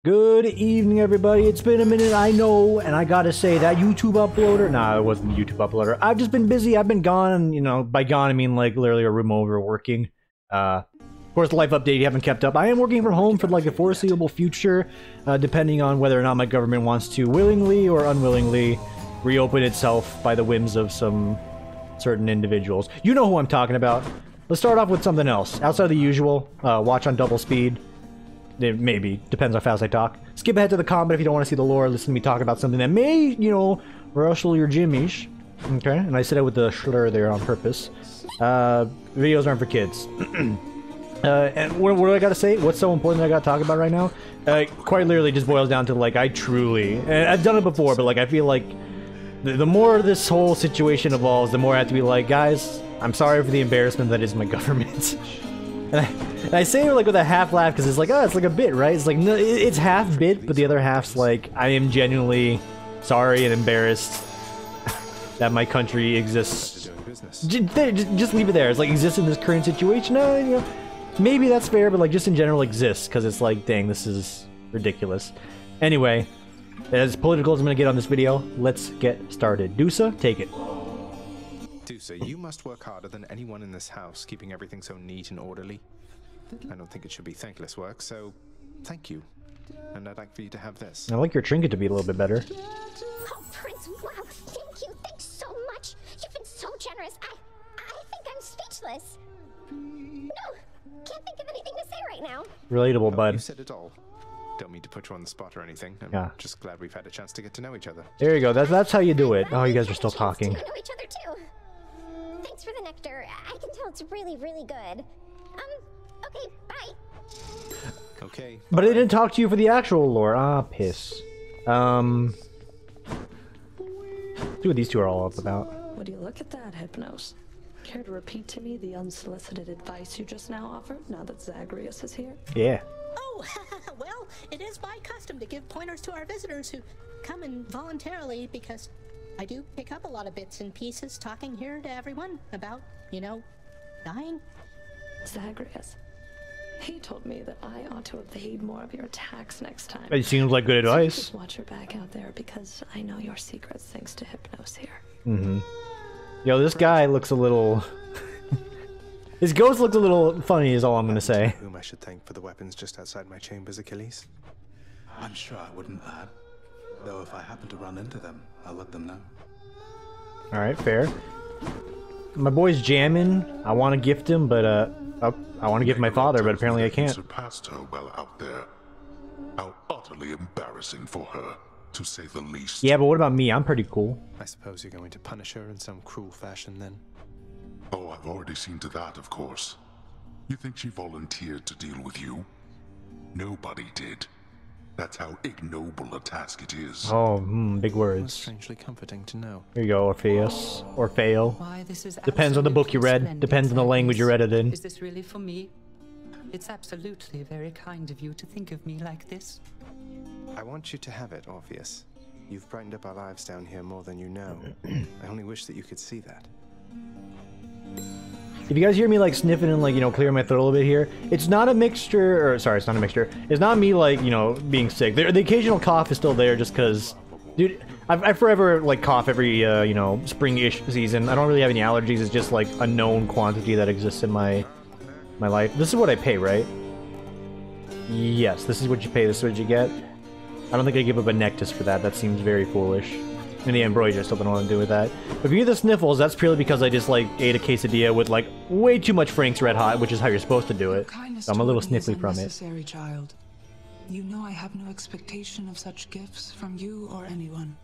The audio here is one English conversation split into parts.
Good evening, everybody. It's been a minute, I know, and I gotta say, that YouTube uploader... Nah, it wasn't the YouTube uploader. I've just been busy. I've been gone, you know, by gone, I mean, like, literally a room over working. Of course, the life update, you haven't kept up. I am working from home for, like, the foreseeable future, depending on whether or not my government wants to willingly or unwillingly reopen itself by the whims of some certain individuals. You know who I'm talking about. Let's start off with something else. Outside of the usual, watch on double speed. It maybe depends how fast I talk. Skip ahead to the comment if you don't want to see the lore. Listen to me talk about something that may, you know, rustle your jimmies. Okay, and I said it with the slur there on purpose. Videos aren't for kids. And what do I gotta say? What's so important that I gotta talk about right now? Quite literally just boils down to, like, I truly... And I've done it before, but, like, I feel like the more this whole situation evolves, the more I have to be like, guys, I'm sorry for the embarrassment that is my government. And I say it like with a half laugh because it's like, oh, it's like a bit, right? It's like, no, it's half bit, but the other half's like, I am genuinely sorry and embarrassed that my country exists. Just leave it there. It's like, exists in this current situation. You know, maybe that's fair, but like just in general exists because it's like, dang, this is ridiculous. Anyway, as political as I'm going to get on this video, let's get started. Dusa, take it. Dusa, you must work harder than anyone in this house, keeping everything so neat and orderly. I don't think it should be thankless work, so thank you. And I'd like for you to have this. I like your trinket to be a little bit better. Oh, Prince, wow, thank you. Thanks so much. You've been so generous. I think I'm speechless. No, can't think of anything to say right now. Relatable, bud. You said it all. Don't mean to put you on the spot or anything. I'm just glad we've had a chance to get to know each other. There you go. That's how you do it. Oh, you guys are still talking. To know each other too. Thanks for the nectar. I can tell it's really, really good. Okay, bye. Okay. But I didn't talk to you for the actual lore. Ah, piss. See what these two are all up about. Would you look at that, Hypnos? Care to repeat to me the unsolicited advice you just now offered, now that Zagreus is here? Yeah. Oh, well, it is my custom to give pointers to our visitors who come in voluntarily because I do pick up a lot of bits and pieces talking here to everyone about, you know, dying. Zagreus. He told me that I ought to evade more of your attacks next time. It seems like good advice. So just watch your back out there because I know your secrets thanks to Hypnos here. Mm-hmm. Yo, this guy looks a little... His ghost looks a little funny is all I'm gonna say. Whom I should thank for the weapons just outside my chambers, Achilles? I'm sure I wouldn't, lad. Though if I happen to run into them, I'll let them know. Alright, fair. My boy's jamming. I want to gift him, but I want to gift my father, but apparently I can't. Surpassed her well out there. How utterly embarrassing for her, to say the least. Yeah, but what about me? I'm pretty cool. I suppose you're going to punish her in some cruel fashion then? Oh, I've already seen to that, of course. You think she volunteered to deal with you? Nobody did. That's how ignoble a task it is. Oh, big words. Strangely comforting to know. Here you go, Orpheus. Orfeo. Why, this is Depends on the book you read. splendid, Depends on the language you read it in. Is this really for me? It's absolutely very kind of you to think of me like this. I want you to have it, Orpheus. You've brightened up our lives down here more than you know. I only wish that you could see that. If you guys hear me like sniffing and like, you know, clearing my throat a little bit here, it's not a mixture, or sorry, it's not a mixture. It's not me like, you know, being sick. The occasional cough is still there just because, dude, I forever like cough every, you know, spring-ish season. I don't really have any allergies. It's just like a known quantity that exists in my life. This is what I pay, right? Yes, this is what you pay. This is what you get. I don't think I give up a nectus for that. That seems very foolish. And the ambrosia, I still don't know what to do with that. But if you get the sniffles, that's purely because I just, like, ate a quesadilla with, like, way too much Frank's Red Hot, which is how you're supposed to do it. So I'm a little sniffly from it. Child. You know I have no expectation of such gifts from you or anyone.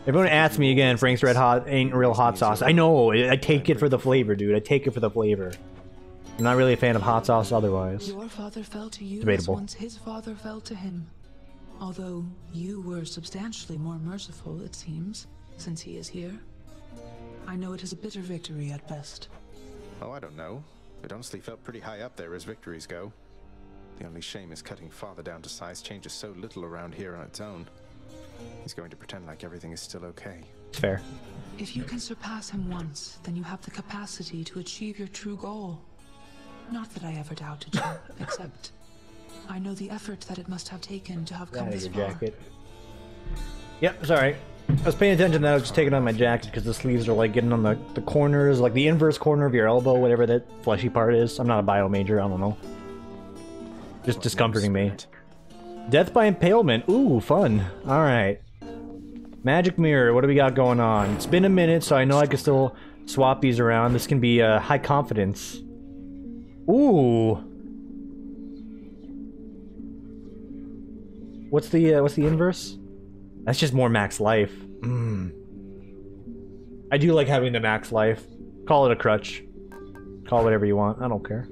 Everyone asks me again, Frank's Red Hot ain't real hot sauce. I know, I take it for the flavor, dude. I take it for the flavor. I'm not really a fan of hot sauce otherwise. Your father fell to you Debatable. as once his father fell to him. Although you were substantially more merciful, it seems, since he is here. I know it is a bitter victory at best. Oh, I don't know. It honestly felt pretty high up there as victories go. The only shame is cutting father down to size changes so little around here on its own. He's going to pretend like everything is still okay. Fair. If you can surpass him once, then you have the capacity to achieve your true goal. Not that I ever doubted you, except I know the effort that it must have taken to have Get come out of this your far. jacket. Yep, sorry. I was paying attention that I was just taking on my jacket because the sleeves are like getting on the corners, like the inverse corner of your elbow, whatever that fleshy part is. I'm not a bio major, I don't know. Just discomforting me. Death by impalement. Ooh, fun. Alright. Magic mirror, what do we got going on? It's been a minute, so I know I can still swap these around. This can be high confidence. Ooh. What's the inverse? That's just more max life. I do like having the max life. Call it a crutch. Call it whatever you want. I don't care.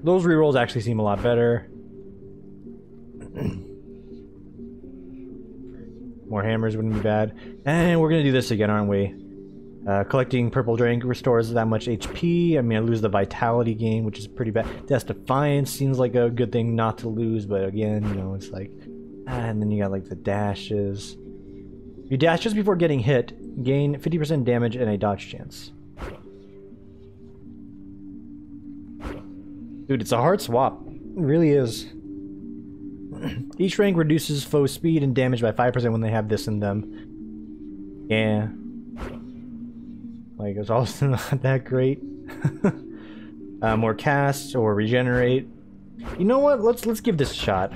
Those rerolls actually seem a lot better. More hammers wouldn't be bad. And we're gonna do this again, aren't we? Collecting purple drink restores that much HP. I mean, I lose the vitality gain, which is pretty bad. Death Defiance seems like a good thing not to lose, but again, you know, it's like... and then you got like the dashes. You dash just before getting hit, gain 50% damage and a dodge chance. Dude, it's a hard swap. It really is. Each rank reduces foe speed and damage by 5% when they have this in them. Yeah. Like, it's also not that great. More cast or regenerate. You know what? Let's give this a shot.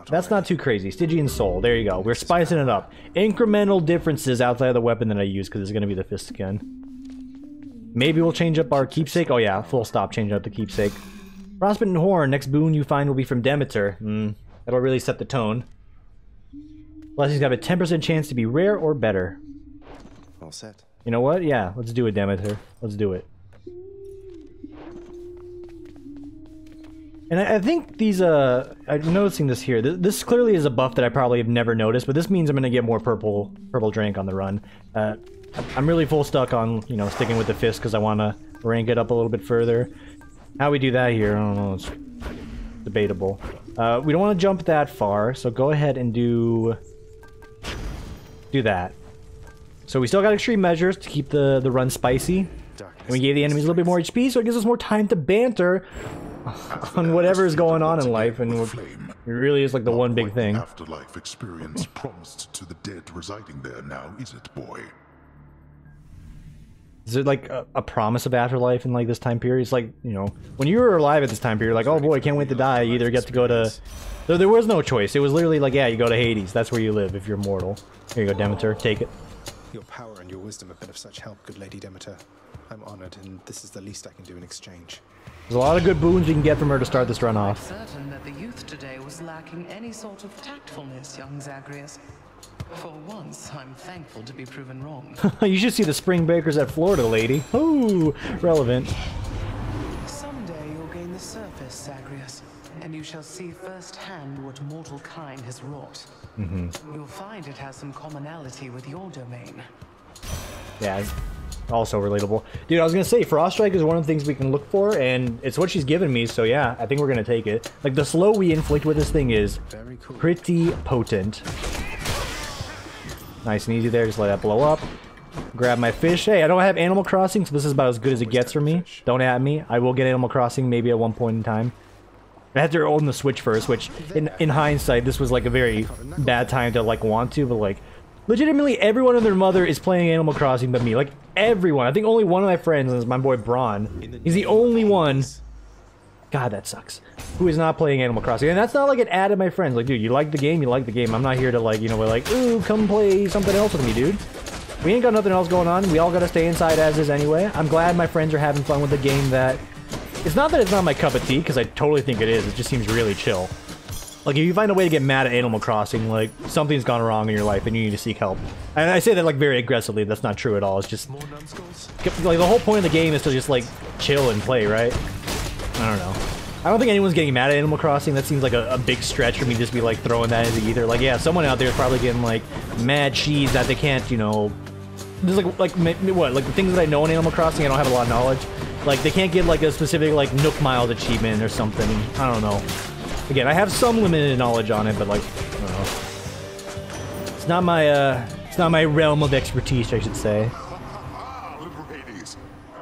That's not too crazy. Stygian Soul. There you go. We're spicing it up. Incremental differences outside of the weapon that I use, because it's going to be the fist again. Maybe we'll change up our keepsake. Oh yeah, full stop. Change up the keepsake. Frostbitten Horn. Next boon you find will be from Demeter. That'll really set the tone. Plus he's got a 10% chance to be rare or better. All set. You know what? Yeah, let's do it, Demeter. Let's do it. And I think these, I'm noticing this here. This clearly is a buff that I probably have never noticed, but this means I'm going to get more purple drink on the run. I'm really full stuck on, you know, sticking with the fist because I want to rank it up a little bit further. How we do that here, I don't know, it's debatable. We don't want to jump that far, so go ahead and do that. So we still got extreme measures to keep the run spicy. And we gave the enemies a little bit more HP, so it gives us more time to banter on whatever is going on in life, and it really is like the one big thing. Afterlife experience promised to the dead residing there now, is it, boy? Is it like a promise of afterlife in like this time period? It's like, you know, when you were alive at this time period, like, oh boy, can't wait to die. You either get to go to... There was no choice. It was literally like, yeah, you go to Hades. That's where you live if you're mortal. Here you go, Demeter. Take it. Your power and your wisdom have been of such help, good Lady Demeter. I'm honored, and this is the least I can do in exchange. There's a lot of good boons you can get from her to start this run off. I'm certain that the youth today was lacking any sort of tactfulness, young Zagreus. For once, I'm thankful to be proven wrong. You should see the spring breakers at Florida, lady. Ooh, relevant. Someday you'll gain the surface, Zagreus, and you shall see firsthand what mortal kind has wrought. You'll find it has some commonality with your domain. Yeah, also relatable. Dude, I was gonna say, RougeLike is one of the things we can look for, and it's what she's given me, so yeah, I think we're gonna take it. Like, the slow we inflict with this thing is pretty potent. Nice and easy there, just let that blow up. Grab my fish. Hey, I don't have Animal Crossing, so this is about as good as it gets for me. Don't at me. I will get Animal Crossing maybe at one point in time. I had to own the Switch first, which, in hindsight, this was like a very bad time to like want to, but like, legitimately everyone and their mother is playing Animal Crossing but me. Like, everyone. I think only one of my friends is my boy Braun. He's the only one... God, that sucks. Who is not playing Animal Crossing. And that's not like an ad of my friends. Like, dude, you like the game, you like the game. I'm not here to like, you know, we're like, ooh, come play something else with me, dude. We ain't got nothing else going on. We all gotta stay inside as is anyway. I'm glad my friends are having fun with the game that... It's not that it's not my cup of tea, because I totally think it is. It just seems really chill. Like, if you find a way to get mad at Animal Crossing, like, something's gone wrong in your life and you need to seek help. And I say that, like, very aggressively. That's not true at all. It's just... Like, the whole point of the game is to just, like, chill and play, right? I don't know. I don't think anyone's getting mad at Animal Crossing. That seems like a big stretch for me to just be, like, throwing that into either. Like, yeah, someone out there is probably getting, like, mad cheese that they can't, you know... There's, like, what? Like, the things that I know in Animal Crossing, I don't have a lot of knowledge. Like, they can't get, like, a specific, like, Nook Miles achievement or something. I don't know. Again, I have some limited knowledge on it, but like, I don't know. It's not my realm of expertise, I should say. Little Hades,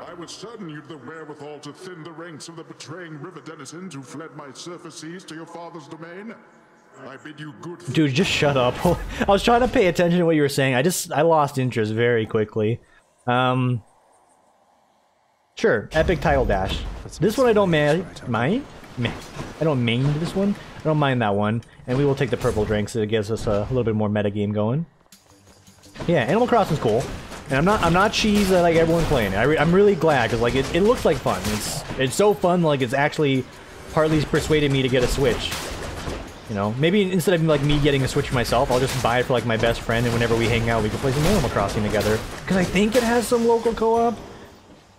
I was certain you've the wherewithal to thin the ranks of the betraying river denizens who fled my surface seas to your father's domain. I bid you good. Dude, just shut up. I was trying to pay attention to what you were saying. I lost interest very quickly. Sure, epic title dash. This one I don't mind. I don't mind this one. I don't mind that one. And we will take the purple drinks. It gives us a little bit more metagame going. Yeah, Animal Crossing's cool. And I'm not cheese like everyone's playing it. I'm really glad because like it looks like fun. It's so fun, like it's actually partly persuaded me to get a Switch. You know, maybe instead of like me getting a Switch for myself, I'll just buy it for like my best friend, and whenever we hang out, we can play some Animal Crossing together. Because I think it has some local co-op.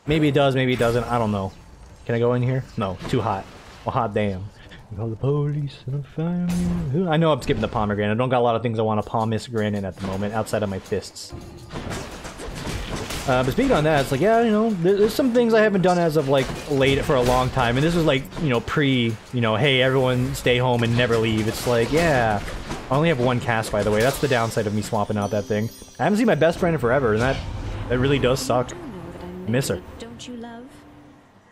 Maybe it does, maybe it doesn't. I don't know. Can I go in here? No, too hot. Well, hot damn. Call the police and find me. I know I'm skipping the pomegranate. I don't got a lot of things I want to pomegranate at the moment outside of my fists. But speaking on that, it's like, yeah, you know, there's some things I haven't done as of like late for a long time, and this is like, you know, you know, hey, everyone stay home and never leave. It's like, yeah, I only have one cast, by the way. That's the downside of me swapping out that thing. I haven't seen my best friend in forever, and that really does suck. I miss her. Don't you, love?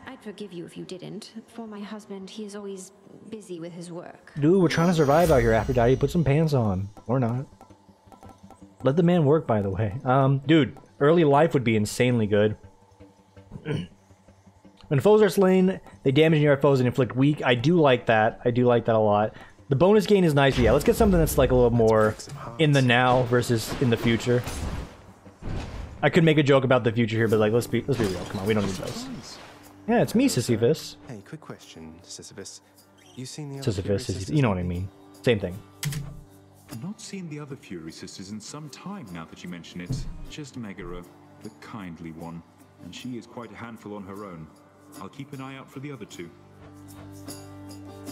I'd forgive you if you didn't. For my husband, he is always busy with his work. Dude, we're trying to survive out here, Aphrodite. Put some pants on. Or not. Let the man work, by the way. Dude. Early life would be insanely good. When foes are slain, they damage near foes and inflict weak. I do like that. I do like that a lot. The bonus gain is nice, but yeah, let's get something that's like a little more in the now versus in the future. I could make a joke about the future here, but like let's be real. Come on, we don't need those. Yeah, it's me, Sisyphus. Hey, quick question, Sisyphus. You seen the Sisyphus, you know what I mean. Same thing. I've not seen the other Fury Sisters in some time now that you mention it. Just Megara, the kindly one, and she is quite a handful on her own. I'll keep an eye out for the other two.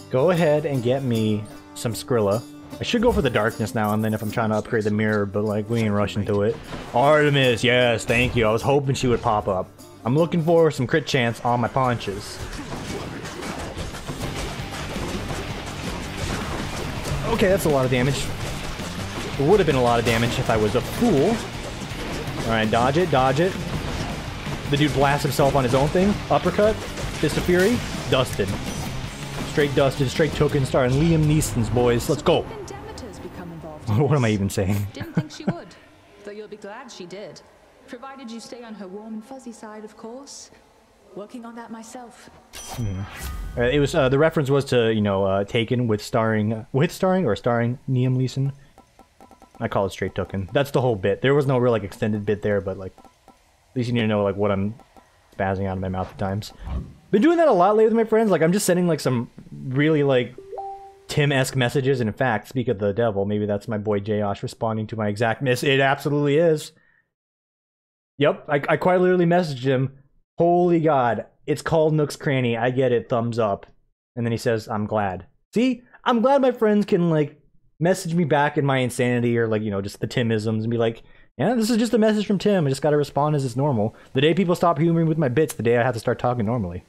Go ahead and get me some Skrilla. I should go for the darkness now and then if I'm trying to upgrade the mirror, but like we ain't rushing to it. Artemis, yes, thank you. I was hoping she would pop up. I'm looking for some crit chance on my paunches. Okay, that's a lot of damage. It would have been a lot of damage if I was a fool. Alright, dodge it, dodge it. The dude blasts himself on his own thing. Uppercut. Fist of Fury. Dusted. Straight dusted, straight token starring Liam Neeson's boys. Let's go. What am I even saying? Didn't think she would, though you'll be glad she did. Provided you stay on her warm and fuzzy side, of course. Working on that myself. It was the reference was to, you know, Taken starring Liam Neeson. I call it straight token. That's the whole bit. There was no real like extended bit there, but like at least you need to know like what I'm spazzing out of my mouth at times. Been doing that a lot lately with my friends. Like I'm just sending like some really like Tim-esque messages. And in fact, speak of the devil, maybe that's my boy Josh responding to my exact miss. It absolutely is. Yep, I quite literally messaged him. Holy God, it's called Nook's Cranny. I get it. Thumbs up. And then he says, I'm glad. See, I'm glad my friends can like message me back in my insanity or like, you know, just the Timisms and be like, yeah, this is just a message from Tim. I just got to respond as it's normal. The day people stop humoring with my bits, the day I have to start talking normally.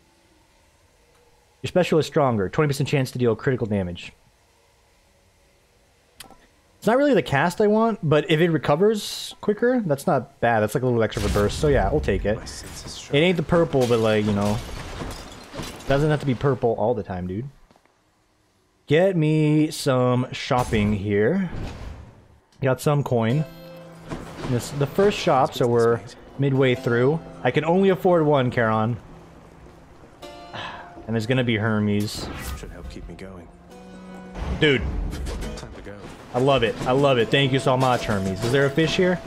Your special is stronger. 20% chance to deal critical damage. It's not really the cast I want, but if it recovers quicker, that's not bad. That's like a little extra of a burst. So yeah, we'll take it. It ain't the purple, but like, you know, doesn't have to be purple all the time, dude. Get me some shopping here. Got some coin. This is the first shop, so we're midway through. I can only afford one, Charon. And there's gonna be Hermes. Should help keep me going. Dude. Time to go. I love it. I love it. Thank you so much, Hermes. Is there a fish here?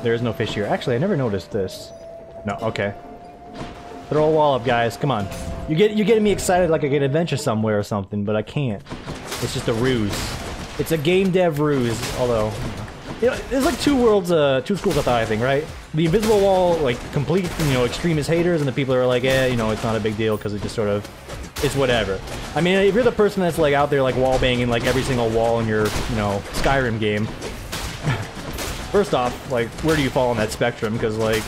There is no fish here. Actually, I never noticed this. No, okay. Throw a wall up, guys. Come on. You're getting me excited like I can adventure somewhere or something, but I can't. It's just a ruse. It's a game dev ruse, although... You know, there's like two schools of thought, I think, right? The invisible wall, like, complete, you know, extremist haters, and the people who are like, eh, you know, it's not a big deal because it just sort of... It's whatever. I mean, if you're the person that's, like, out there, like, wall banging, like, every single wall in your, you know, Skyrim game... First off, like, where do you fall on that spectrum? Because, like...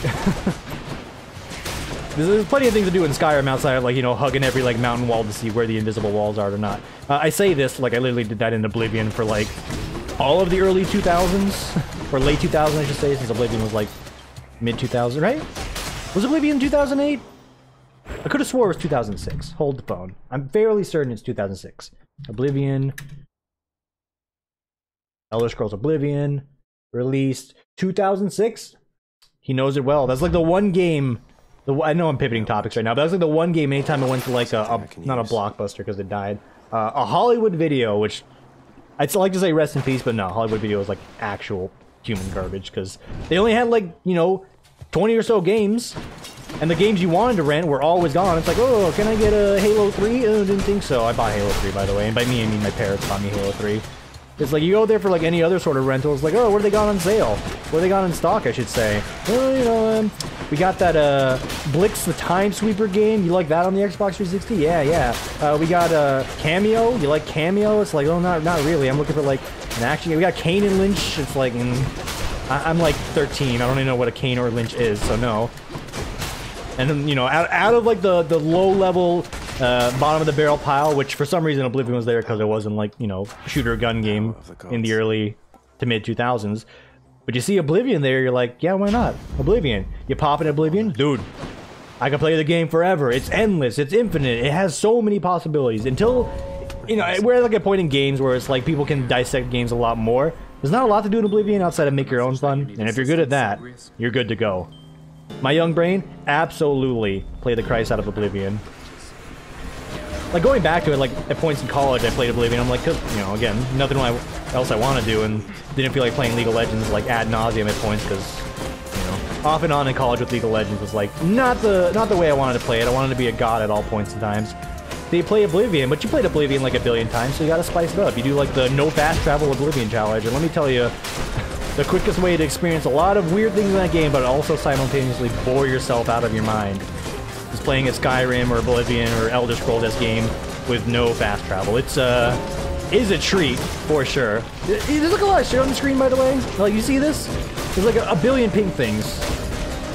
There's plenty of things to do in Skyrim outside of, like, you know, hugging every, like, mountain wall to see where the invisible walls are or not. I say this, like, I literally did that in Oblivion for, like, all of the early 2000s. Or late 2000s, I should say, since Oblivion was, like, mid-2000s, right? Was Oblivion 2008? I could have swore it was 2006. Hold the phone. I'm fairly certain it's 2006. Oblivion. Elder Scrolls Oblivion. Released 2006? He knows it well. That's like the one game... I know I'm pivoting topics right now, but that's like the one game anytime I went to like not a Blockbuster because it died. A Hollywood Video, which... I'd like to say rest in peace, but no. Hollywood Video is like actual human garbage because they only had like, you know, 20 or so games. And the games you wanted to rent were always gone. It's like, oh, can I get a Halo 3? Oh, didn't think so. I bought Halo 3, by the way. And by me, I mean my parents bought me Halo 3. It's like, you go there for like any other sort of rental. It's like, oh, where they got on sale? Where they got in stock, I should say. Oh, you know, we got that, Blix the Time Sweeper game. You like that on the Xbox 360? Yeah, yeah. We got, Cameo. You like Cameo? It's like, oh, not really. I'm looking for, like, an action game. We got Kane and Lynch. It's like, I'm like 13. I don't even know what a Kane or Lynch is, so no. And then, you know, out of like the low-level bottom of the barrel pile, which for some reason Oblivion was there because it wasn't like, you know, shooter gun game in the early to mid 2000s. But you see Oblivion there, you're like, yeah, why not? Oblivion. You pop in Oblivion, dude. I can play the game forever. It's endless. It's infinite. It has so many possibilities. Until, you know, we're at like a point in games where it's like people can dissect games a lot more. There's not a lot to do in Oblivion outside of make your own fun. And if you're good at that, you're good to go. My young brain, absolutely play the Christ out of Oblivion. Like, going back to it, like, at points in college, I played Oblivion. I'm like, cause, you know, again, nothing else I want to do, and didn't feel like playing League of Legends, like, ad nauseum at points, because, you know, off and on in college with League of Legends was, like, not the way I wanted to play it. I wanted to be a god at all points and times. So you play Oblivion, but you played Oblivion, like, a billion times, so you gotta spice it up. You do, like, the no fast travel Oblivion challenge, and let me tell you, the quickest way to experience a lot of weird things in that game, but also simultaneously bore yourself out of your mind, is playing a Skyrim or Oblivion or Elder Scrolls game with no fast travel. It's is a treat for sure. There's like a lot of shit on the screen, by the way. Like, you see this? There's like a billion pink things.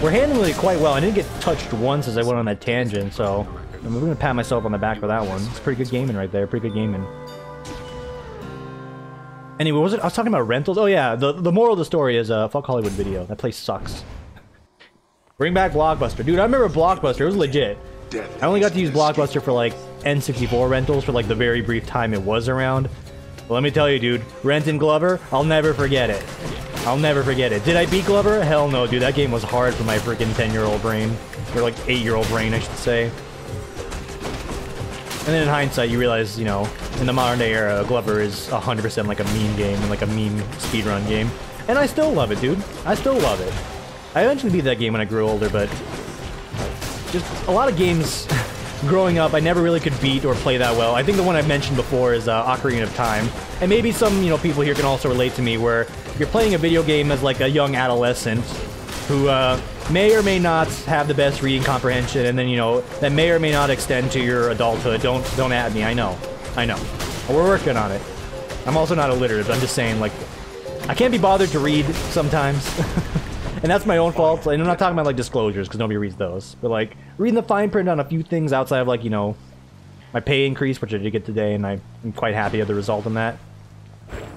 We're handling it quite well. I didn't get touched once as I went on that tangent, so I'm gonna pat myself on the back for that one. It's pretty good gaming right there. Pretty good gaming. Anyway, what was it? I was talking about rentals. Oh yeah, the moral of the story is fuck Hollywood Video. That place sucks. Bring back Blockbuster. Dude, I remember Blockbuster. It was legit. I only got to use Blockbuster for like N64 rentals for like the very brief time it was around. But let me tell you, dude, renting Glover, I'll never forget it. I'll never forget it. Did I beat Glover? Hell no, dude. That game was hard for my freaking 10-year-old brain. Or like 8-year-old brain, I should say. And then in hindsight, you realize, you know, in the modern day era, Glover is 100% like a meme game and like a meme speedrun game. And I still love it, dude. I still love it. I eventually beat that game when I grew older, but just a lot of games growing up I never really could beat or play that well. I think the one I mentioned before is Ocarina of Time. And maybe some, you know, people here can also relate to me where you're playing a video game as like a young adolescent who may or may not have the best reading comprehension, and then, you know, that may or may not extend to your adulthood. Don't at me, I know. We're working on it. I'm also not illiterate, but I'm just saying, like, I can't be bothered to read sometimes. And that's my own fault. And I'm not talking about, like, disclosures, because nobody reads those. But, like, reading the fine print on a few things outside of, like, you know, my pay increase, which I did get today, and I'm quite happy of the result in that.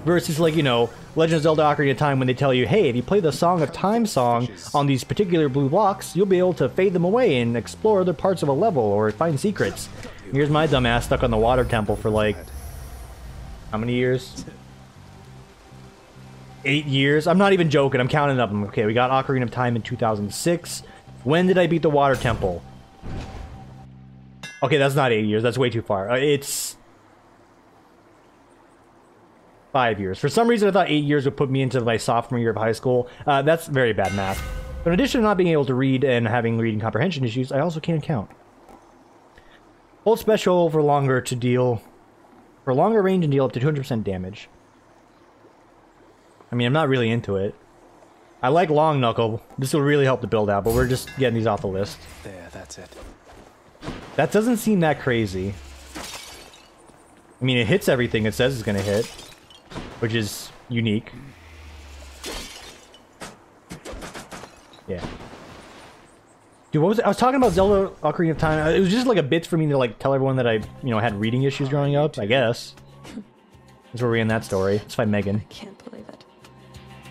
Versus, like, you know, Legend of Zelda Ocarina of Time when they tell you, hey, if you play the Song of Time song on these particular blue blocks, you'll be able to fade them away and explore other parts of a level or find secrets. Here's my dumbass stuck on the water temple for, like, how many years? 8 years? I'm not even joking. I'm counting up. Okay, we got Ocarina of Time in 2006. When did I beat the water temple? Okay, that's not 8 years. That's way too far. It's 5 years. For some reason, I thought 8 years would put me into my sophomore year of high school. That's very bad math. But in addition to not being able to read and having reading comprehension issues, I also can't count. Hold special for longer to deal... For longer range and deal up to 200% damage. I mean, I'm not really into it. I like Long Knuckle. This will really help the build out, but we're just getting these off the list. There, that's it. That doesn't seem that crazy. I mean, it hits everything it says it's gonna hit, which is unique. Yeah. Dude, what was it? I was talking about Zelda Ocarina of Time. It was just like a bit for me to like tell everyone that I, you know, had reading issues growing up, I guess. That's where we're in that story. Let's find Megan. I can't believe it.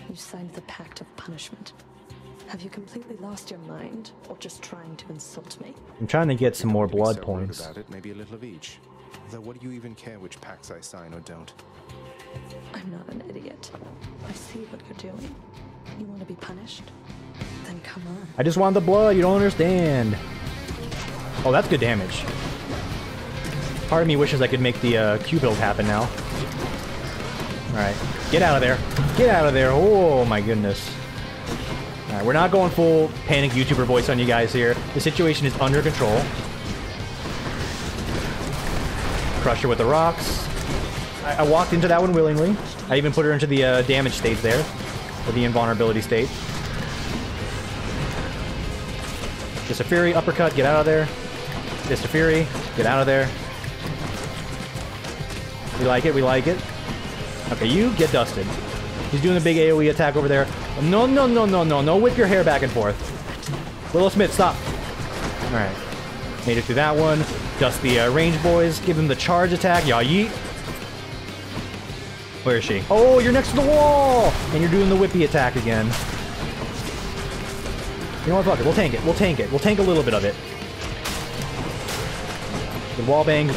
You signed the pact of punishment. Have you completely lost your mind, or just trying to insult me? I'm trying to get some more blood So rude points. about it, maybe a little of each. Though what do you even care which pacts I sign or don't? I'm not an idiot. I see what you're doing. You want to be punished? Then come on. I just want the blood, you don't understand. Oh, that's good damage. Part of me wishes I could make the Q build happen now. Alright, get out of there. Get out of there. Oh my goodness. Alright, we're not going full panic YouTuber voice on you guys here. The situation is under control. Crush her with the rocks. I walked into that one willingly. I even put her into the damage state there. Or the invulnerability state. Just a Fury, uppercut, get out of there. Just a Fury, get out of there. We like it, we like it. Okay, you get dusted. He's doing a big AoE attack over there. No, no, no, no, no, no. Whip your hair back and forth. Willow Smith, stop. Alright. Made it through that one. Dust the range boys. Give him the charge attack. Yeah, yeet. Where is she? Oh, you're next to the wall! And you're doing the whippy attack again. You know what, fuck it. We'll tank it. We'll tank it. We'll tank a little bit of it. The wall bang.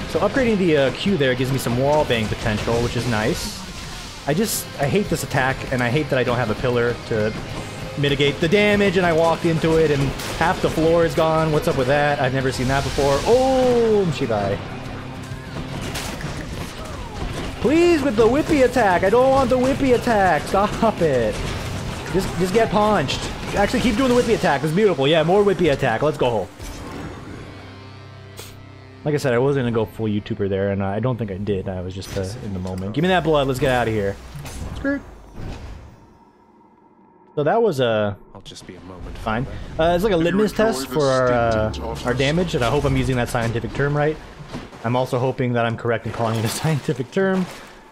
So upgrading the Q there gives me some wall bang potential, which is nice. I hate this attack, and I hate that I don't have a pillar to mitigate the damage, and I walked into it, and half the floor is gone. What's up with that? I've never seen that before. Oh, Shibai. Please, with the whippy attack. I don't want the whippy attack. Stop it. Just get punched. Actually, keep doing the whippy attack. It's beautiful. Yeah, more whippy attack. Let's go. Like I said, I wasn't gonna go full YouTuber there, and I don't think I did. I was just in the moment. Give me that blood. Let's get out of here. Screw. So that was I'll just be a moment. Fine. It's like a litmus test for our damage, and I hope I'm using that scientific term right. I'm also hoping that I'm correct in calling it a scientific term.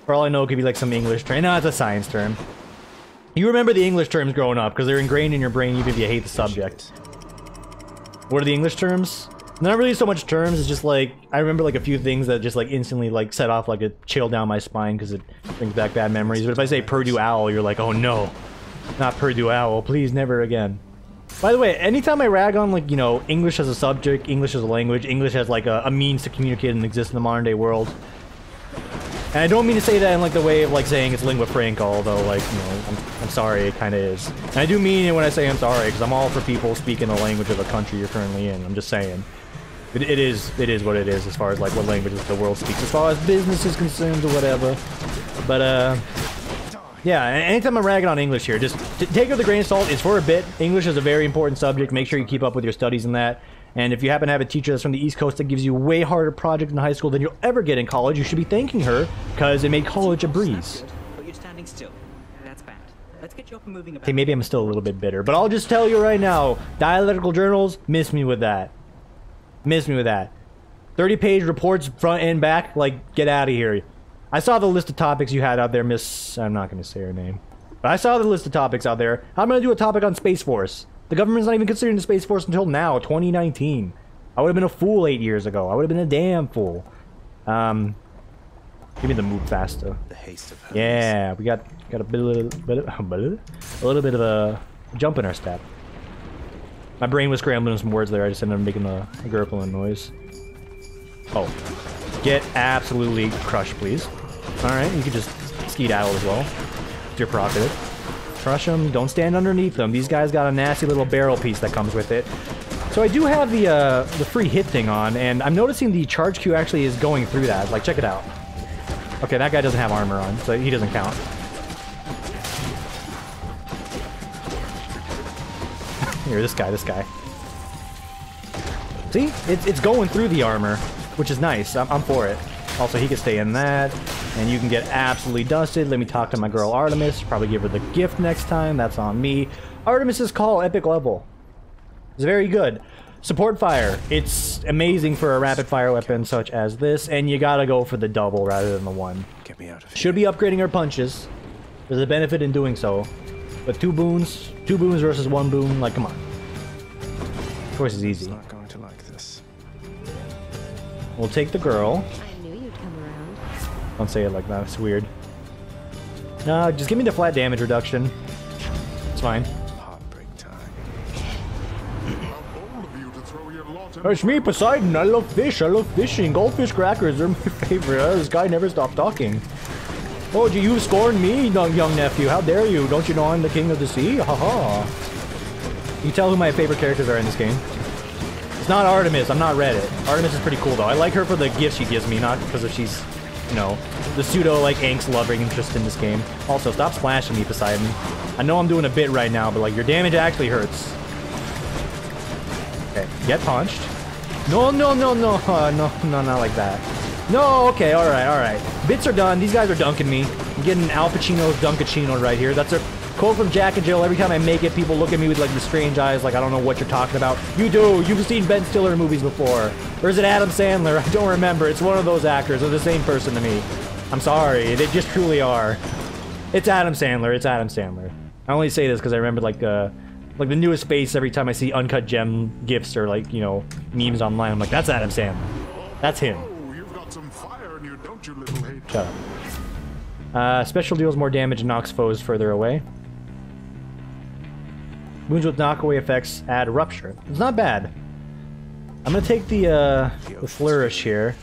For all I know, it could be like some English term. No, it's a science term. You remember the English terms growing up because they're ingrained in your brain even if you hate the subject. What are the English terms? Not really so much terms, it's just like, I remember like a few things that just like instantly like set off like a chill down my spine because it brings back bad memories. But if I say Purdue Owl, you're like, oh no, not Purdue Owl, please never again. By the way, anytime I rag on like, you know, English as a subject, English as a language, English as like a means to communicate and exist in the modern day world. And I don't mean to say that in like the way of like saying it's lingua franca, although like, you know, I'm sorry, it kind of is. And I do mean it when I say I'm sorry, because I'm all for people speaking the language of the country you're currently in. I'm just saying. It is what it is as far as like what languages the world speaks, as far as business is concerned or whatever. But yeah, anytime I'm ragging on English here, just take it with a grain of salt. It's for a bit. English is a very important subject. Make sure you keep up with your studies in that. And if you happen to have a teacher that's from the East Coast that gives you way harder projects in high school than you'll ever get in college, you should be thanking her because it made college a breeze. But you're standing still. That's bad. Let's get you up and moving about. Okay, maybe I'm still a little bit bitter, but I'll just tell you right now, dialectical journals, miss me with that. Miss me with that. 30-page reports front and back, like, get out of here. I saw the list of topics you had out there, Miss... I'm not going to say her name. But I saw the list of topics out there. I'm going to do a topic on Space Force. The government's not even considering the Space Force until now, 2019. I would have been a fool 8 years ago. I would have been a damn fool. Give me the move faster. The haste of Hermes. Yeah, we got a little bit of a jump in our step. My brain was scrambling some words there. I just ended up making a gurgling noise. Oh. Get absolutely crushed, please. Alright, you can just skedaddle as well. It's your prerogative. Crush them. Don't stand underneath them. These guys got a nasty little barrel piece that comes with it. So I do have the free hit thing on, and I'm noticing the charge queue actually is going through that. Like, check it out. Okay, that guy doesn't have armor on, so he doesn't count. Here, this guy. See? It's going through the armor, which is nice. I'm for it. Also, he can stay in that, and you can get absolutely dusted. Let me talk to my girl Artemis. Probably give her the gift next time. That's on me. Artemis's Call, epic level. It's very good. Support fire. It's amazing for a rapid fire weapon such as this, and you gotta go for the double rather than the one. Get me out of here. Should be upgrading our punches. There's a benefit in doing so. But two boons versus one boon, like, come on. Choice is easy. Not going to like this. We'll take the girl. I knew you'd come around. Don't say it like that, it's weird. No, just give me the flat damage reduction. It's fine. Heartbreak time. It's me, Poseidon. I love fish. I love fishing. Goldfish crackers are my favorite. This guy never stopped talking. Oh, do you scorn me, young nephew? How dare you? Don't you know I'm the king of the sea? Haha. You tell who my favorite characters are in this game. It's not Artemis. I'm not Reddit. Artemis is pretty cool, though. I like her for the gifts she gives me, not because of she's, you know, the pseudo, like, angst-loving interest in this game. Also, stop splashing me, Poseidon. I know I'm doing a bit right now, but, like, your damage actually hurts. Okay, get punched. No, no, no, no. No, not like that. No, okay, alright. Bits are done. These guys are dunking me. I'm getting Al Pacino's Dunkachino right here. That's a quote from Jack and Jill. Every time I make it, people look at me with, like, the strange eyes, like, I don't know what you're talking about. You do! You've seen Ben Stiller movies before. Or is it Adam Sandler? I don't remember. It's one of those actors. They're the same person to me. I'm sorry. They just truly are. It's Adam Sandler. It's Adam Sandler. I only say this because I remember, like the newest face every time I see Uncut Gem gifs or, like, you know, memes online. I'm like, that's Adam Sandler. That's him. Some fire in you, don't you, little hate? Shut up. Special deals more damage and knocks foes further away. Wounds with knockaway effects add rupture. It's not bad. I'm gonna take the flourish here.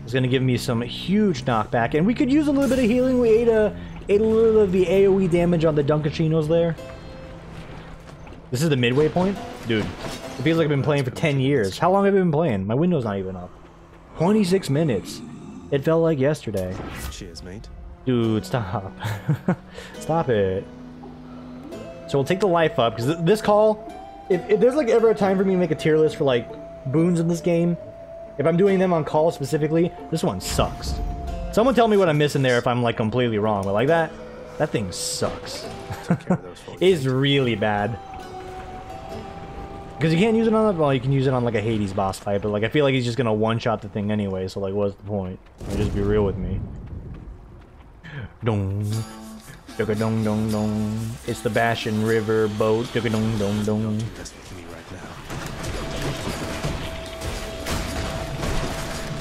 It's gonna give me some huge knockback, and we could use a little bit of healing. We ate a little of the AoE damage on the Dunkachinos there. This is the midway point? Dude, it feels like I've been playing for 10 years. How long have I been playing? My window's not even up. 26 minutes. It felt like yesterday. Cheers, mate. Dude, stop. Stop it. So we'll take the life up, because this call, if there's like ever a time for me to make a tier list for like boons in this game, if I'm doing them on call specifically, this one sucks. Someone tell me what I'm missing there if I'm like completely wrong, but like that thing sucks. It's really bad. Because you can't use it on, well, you can use it on like a Hades boss fight, but like I feel like he's just gonna one-shot the thing anyway, so like what's the point? Like, just be real with me. Dong. Dugga dong dong dong. It's the Bashan River boat. Dugga dong dong dong.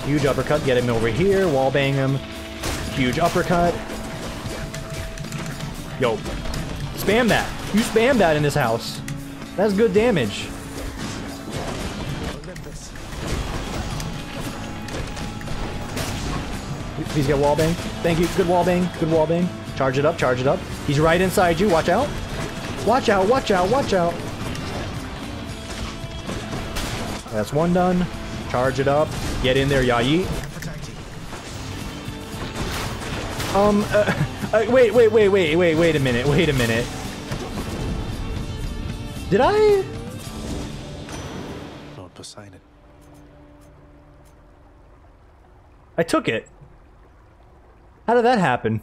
Huge uppercut, get him over here, wall bang him. Huge uppercut. Yo. Spam that. You spam that in this house. That's good damage. Please get wallbang. Thank you. Good wallbang. Good wallbang. Charge it up. Charge it up. He's right inside you. Watch out. Watch out. Watch out. Watch out. That's one done. Charge it up. Get in there, Yayi. Wait a minute. Wait a minute. Did I? Lord Poseidon. I took it. How did that happen?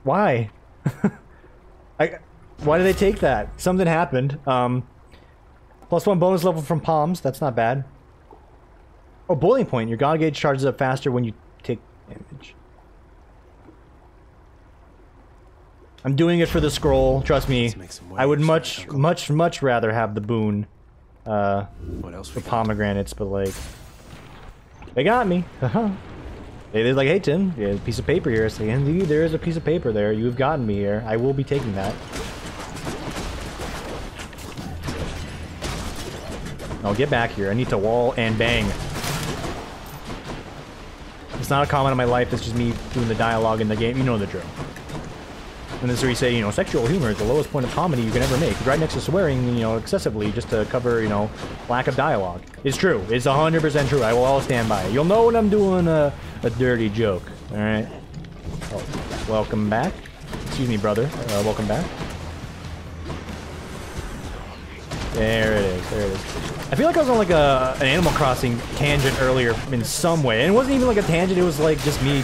Why? Why did they take that? Something happened. +1 bonus level from palms. That's not bad. Oh, boiling point. Your god gauge charges up faster when you take damage. I'm doing it for the scroll. Trust me. I would much rather have the boon. The pomegranates, but like, they got me. They're like, hey Tim, there's a piece of paper here. Say, indeed, there is a piece of paper there. You've gotten me here. I will be taking that. Oh, get back here. I need to wall and bang. It's not a comment on my life. It's just me doing the dialogue in the game. You know the drill. And this is where you say, you know, sexual humor is the lowest point of comedy you can ever make. Right next to swearing, you know, excessively just to cover, you know, lack of dialogue. It's true. It's 100% true. I will all stand by it. You'll know when I'm doing a dirty joke. All right. Oh, welcome back. Excuse me, brother. Welcome back. There it is. There it is. I feel like I was on like an Animal Crossing tangent earlier in some way. And it wasn't even like a tangent. It was like just me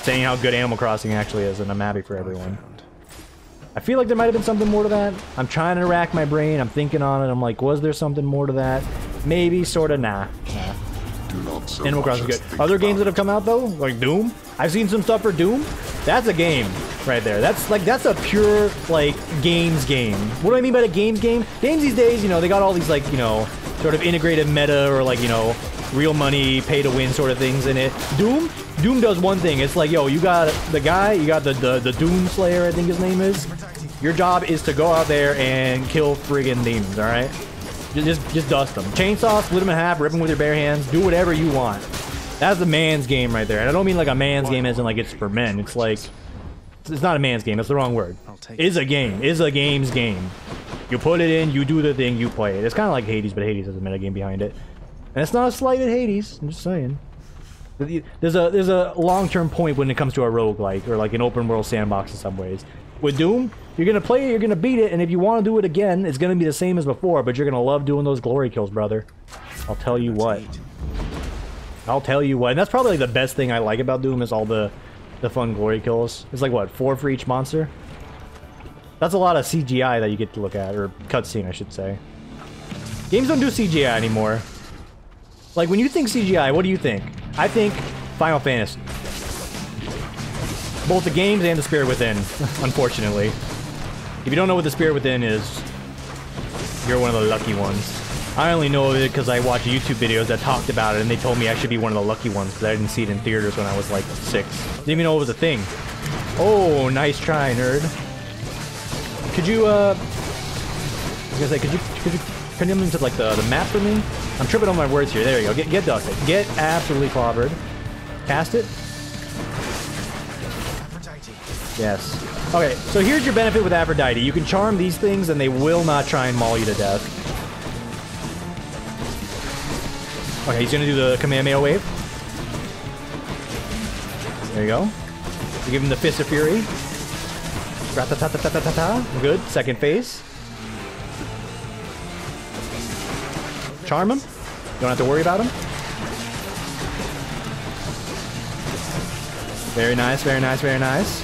saying how good Animal Crossing actually is, and I'm happy for everyone. I feel like there might have been something more to that. I'm trying to rack my brain. I'm thinking on it. I'm like, was there something more to that? Maybe, sort of, nah. Animal Crossing is good. Other games that have come out though, like Doom. I've seen some stuff for Doom. That's a game right there. That's a pure like games game. What do I mean by a games game? Games these days, you know, they got all these like, you know, sort of integrated meta or like, you know, real money, pay to win sort of things in it. Doom, Doom does one thing. It's like, yo, you got the guy, you got the Doom Slayer, I think his name is. Your job is to go out there and kill friggin' demons, alright? Just dust them. Chainsaw, split them in half, rip them with your bare hands, do whatever you want. That's the man's game right there. And I don't mean like a man's game as in like it's for men. It's like, it's not a man's game, that's the wrong word. It's a game. It's a game's game. You put it in, you do the thing, you play it. It's kind of like Hades, but Hades has a metagame behind it. And it's not a slight at Hades, I'm just saying. There's a long-term point when it comes to a roguelike, or like an open world sandbox in some ways. With Doom, you're gonna play it, you're gonna beat it, and if you want to do it again, it's gonna be the same as before, but you're gonna love doing those glory kills, brother. I'll tell you what. I'll tell you what. And that's probably like the best thing I like about Doom is all the fun glory kills. It's like, what, 4 for each monster? That's a lot of CGI that you get to look at, or cutscene, I should say. Games don't do CGI anymore. Like, when you think CGI, what do you think? I think Final Fantasy. Both the games and the Spirit Within, unfortunately. If you don't know what the Spirit Within is, you're one of the lucky ones. I only know of it because I watched YouTube videos that talked about it, and they told me I should be one of the lucky ones because I didn't see it in theaters when I was like 6. Didn't even know it was a thing. Oh, nice try, nerd. Could you, I was gonna say, could you come into like the map for me? I'm tripping on my words here. There you go. Get dusted. Get absolutely clobbered. Cast it. Yes. Okay, so here's your benefit with Aphrodite. You can charm these things and they will not try and maul you to death. Okay, he's gonna do the Kamehameha wave. There you go. You give him the Fist of Fury. Rat-ta-ta-ta-ta-ta-ta. Good. Second phase. Charm him. You don't have to worry about him. Very nice, very nice, very nice.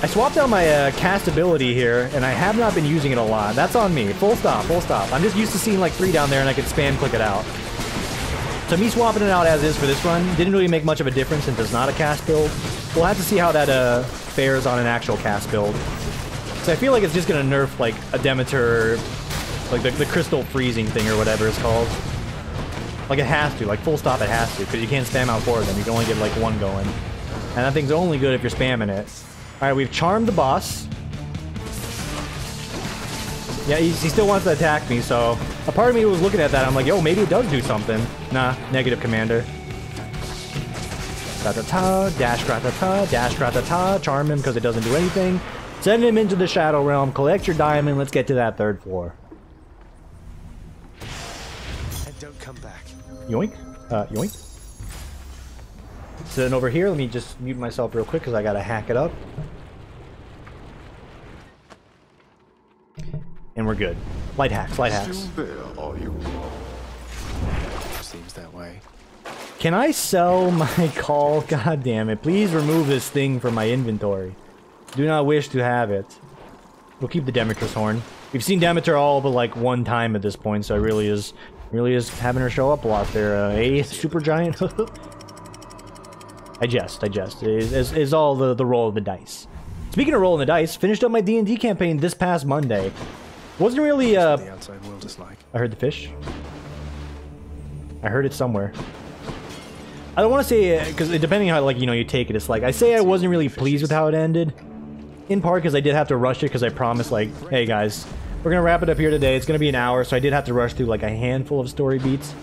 I swapped out my cast ability here, and I have not been using it a lot. That's on me. Full stop, full stop. I'm just used to seeing like 3 down there, and I could spam click it out. So me swapping it out as is for this run didn't really make much of a difference since it's not a cast build. We'll have to see how that fares on an actual cast build. So I feel like it's just gonna nerf like a Demeter, like the crystal freezing thing or whatever it's called. Like it has to, like full stop it has to, because you can't spam out 4 of them. You can only get like 1 going. And that thing's only good if you're spamming it. Alright, we've charmed the boss. Yeah, he still wants to attack me, so a part of me was looking at that, I'm like, yo, maybe it does do something. Nah, negative, Commander. Ta-ta-ta, dash ta-ta-ta, dash ta-ta-ta, charm him because it doesn't do anything. Send him into the Shadow Realm, collect your diamond, let's get to that 3rd floor. And don't come back. Yoink. Yoink. Sitting over here, let me just mute myself real quick because I gotta hack it up. And we're good. Light hacks, light hacks. Still there, are you? Seems that way. Can I sell my call? God damn it. Please remove this thing from my inventory. Do not wish to have it. We'll keep the Demeter's horn. We've seen Demeter all but like 1 time at this point, so it really is having her show up a lot there. Super giant. I jest. Is all the roll of the dice. Speaking of rolling the dice, finished up my D&D campaign this past Monday. Wasn't really the outside world is like. I heard the fish. I heard it somewhere. I don't want to say because depending on how like you take it, it's like I say I wasn't really pleased with how it ended. In part because I did have to rush it because I promised like, hey guys, we're gonna wrap it up here today. It's gonna be an hour, so I did have to rush through like a handful of story beats.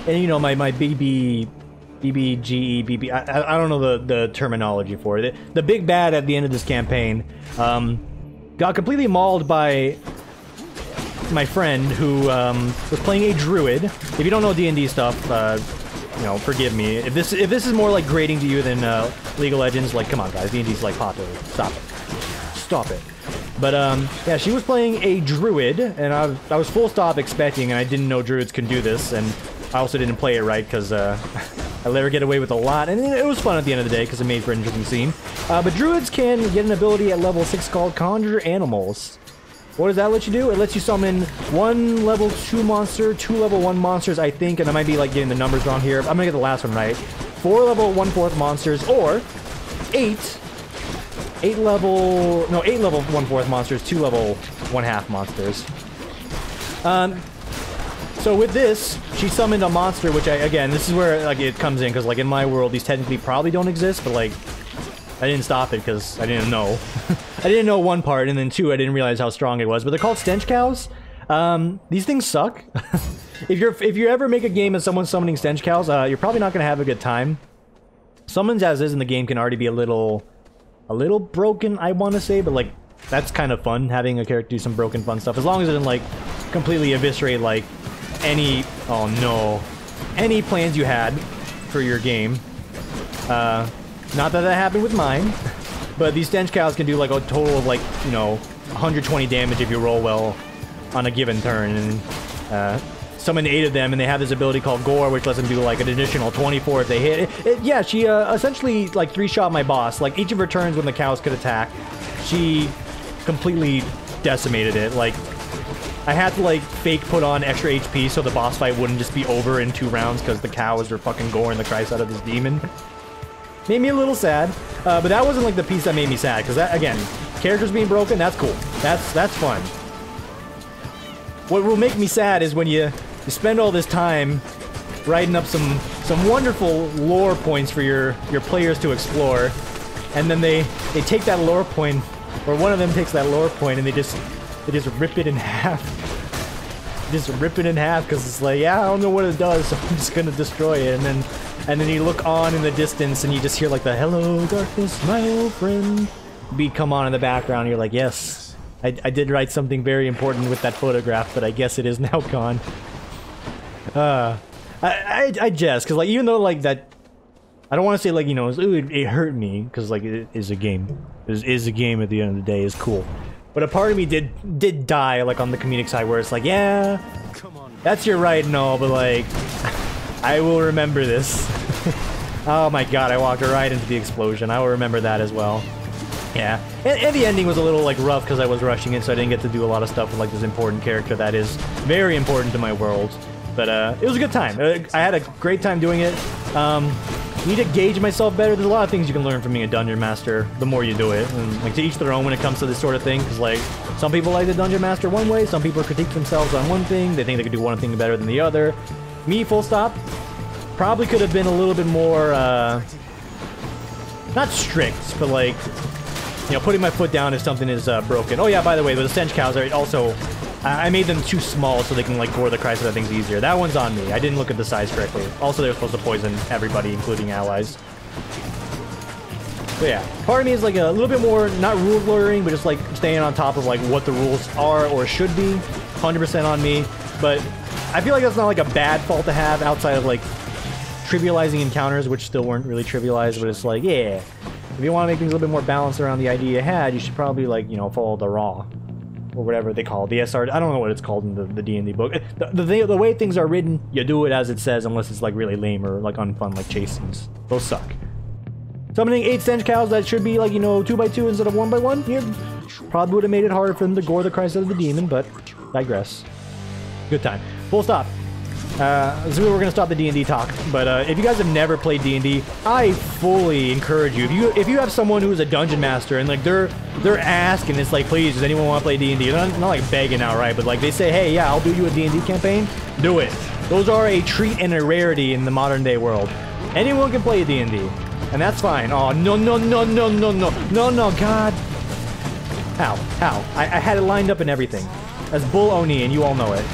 And my BBGE, BB, I don't know the terminology for it. The big bad at the end of this campaign got completely mauled by my friend who was playing a druid. If you don't know D&D stuff, forgive me. If this is more like grading to you than League of Legends, like come on guys, D&D's like popular. Stop it. But yeah, she was playing a druid, and I was full stop expecting, and I didn't know druids can do this, and I also didn't play it right because I let her get away with a lot, and it was fun at the end of the day because it made for an interesting scene. But druids can get an ability at level 6 called Conjure Animals. What does that let you do? It lets you summon 1 level 2 monster, 2 level 1 monsters, I think, and I might be like getting the numbers wrong here. I'm gonna get the last one right. 4 level 1/4 monsters, or 8 level 1/4 monsters, 2 level 1/2 monsters. So with this, she summoned a monster, which again, this is where like it comes in, because like in my world, these technically probably don't exist, but like I didn't stop it because I didn't know. I didn't know one part, and then two, I didn't realize how strong it was. But they're called stench cows. These things suck. If you ever make a game and someone's summoning stench cows, you're probably not gonna have a good time. Summons as is in the game can already be a little broken, I want to say, but like that's kind of fun having a character do some broken fun stuff, as long as it doesn't like completely eviscerate like any any plans you had for your game. Not that happened with mine, but these stench cows can do like a total of like, you know, 120 damage if you roll well on a given turn, and summon 8 of them, and they have this ability called Gore, which lets them do like an additional 24 if they hit. Yeah, she essentially like 3-shot my boss. Like each of her turns when the cows could attack, she completely decimated it. Like I had to like fake put on extra HP so the boss fight wouldn't just be over in 2 rounds because the cows were fucking goring the Christ out of this demon. Made me a little sad, but that wasn't like the piece that made me sad, because that, again, characters being broken, that's cool. That's fun. What will make me sad is when you spend all this time writing up some wonderful lore points for your players to explore, and then they take that lore point, or one of them takes that lore point, and they just rip it in half. Just rip it in half, because it's like, yeah, I don't know what it does, so I'm just gonna destroy it, and then you look on in the distance and you just hear like the "Hello darkness, my old friend" beat come on in the background. You're like, yes, I did write something very important with that photograph, but I guess it is now gone. I jest, because like even though like that, I don't want to say like, you know, it hurt me, because like it is a game. It is a game at the end of the day. Is cool. But a part of me did die like on the comedic side, where it's like, yeah, that's your right and all, but like I will remember this. Oh my god, I walked right into the explosion. I will remember that as well. Yeah, and the ending was a little like rough because I was rushing it, so I didn't get to do a lot of stuff with like this important character that is very important to my world. But it was a good time. I had a great time doing it. Need to gauge myself better. There's a lot of things you can learn from being a dungeon master the more you do it, and like to each their own when it comes to this sort of thing, because like some people like the dungeon master one way, some people critique themselves on one thing, they think they could do one thing better than the other. Me, full stop, probably could have been a little bit more not strict, but like, you know, putting my foot down if something is broken. Oh yeah, by the way, the stench cows are also, I made them too small so they can like gore the Christ out of things easier. That one's on me. I didn't look at the size correctly. Also, they're supposed to poison everybody, including allies. So yeah, part of me is like a little bit more, not rule lawyering, but just like staying on top of like what the rules are or should be. 100% on me. But I feel like that's not like a bad fault to have outside of like trivializing encounters, which still weren't really trivialized, but it's like, yeah, if you want to make things a little bit more balanced around the idea you had, you should probably like, you know, follow the raw. Or whatever they call it, the SR. I don't know what it's called in the D&D book. The way things are written, you do it as it says, unless it's like really lame or like unfun, like chase scenes. Those suck. Summoning 8 stench cows that should be like, you know, 2x2 instead of 1x1. Yeah, probably would have made it harder for them to gore the Christ out of the demon, but digress. Good time. Full stop. This is where we're gonna stop the D&D talk. But if you guys have never played D&D, I fully encourage you. If you have someone who's a dungeon master and like they're asking, it's like, please, does anyone want to play D&D? They're not like begging outright, but like they say, hey, yeah, I'll do you a D&D campaign. Do it. Those are a treat and a rarity in the modern day world. Anyone can play D&D, and that's fine. Oh no, God. How? I had it lined up and everything. That's bull Oni, and you all know it.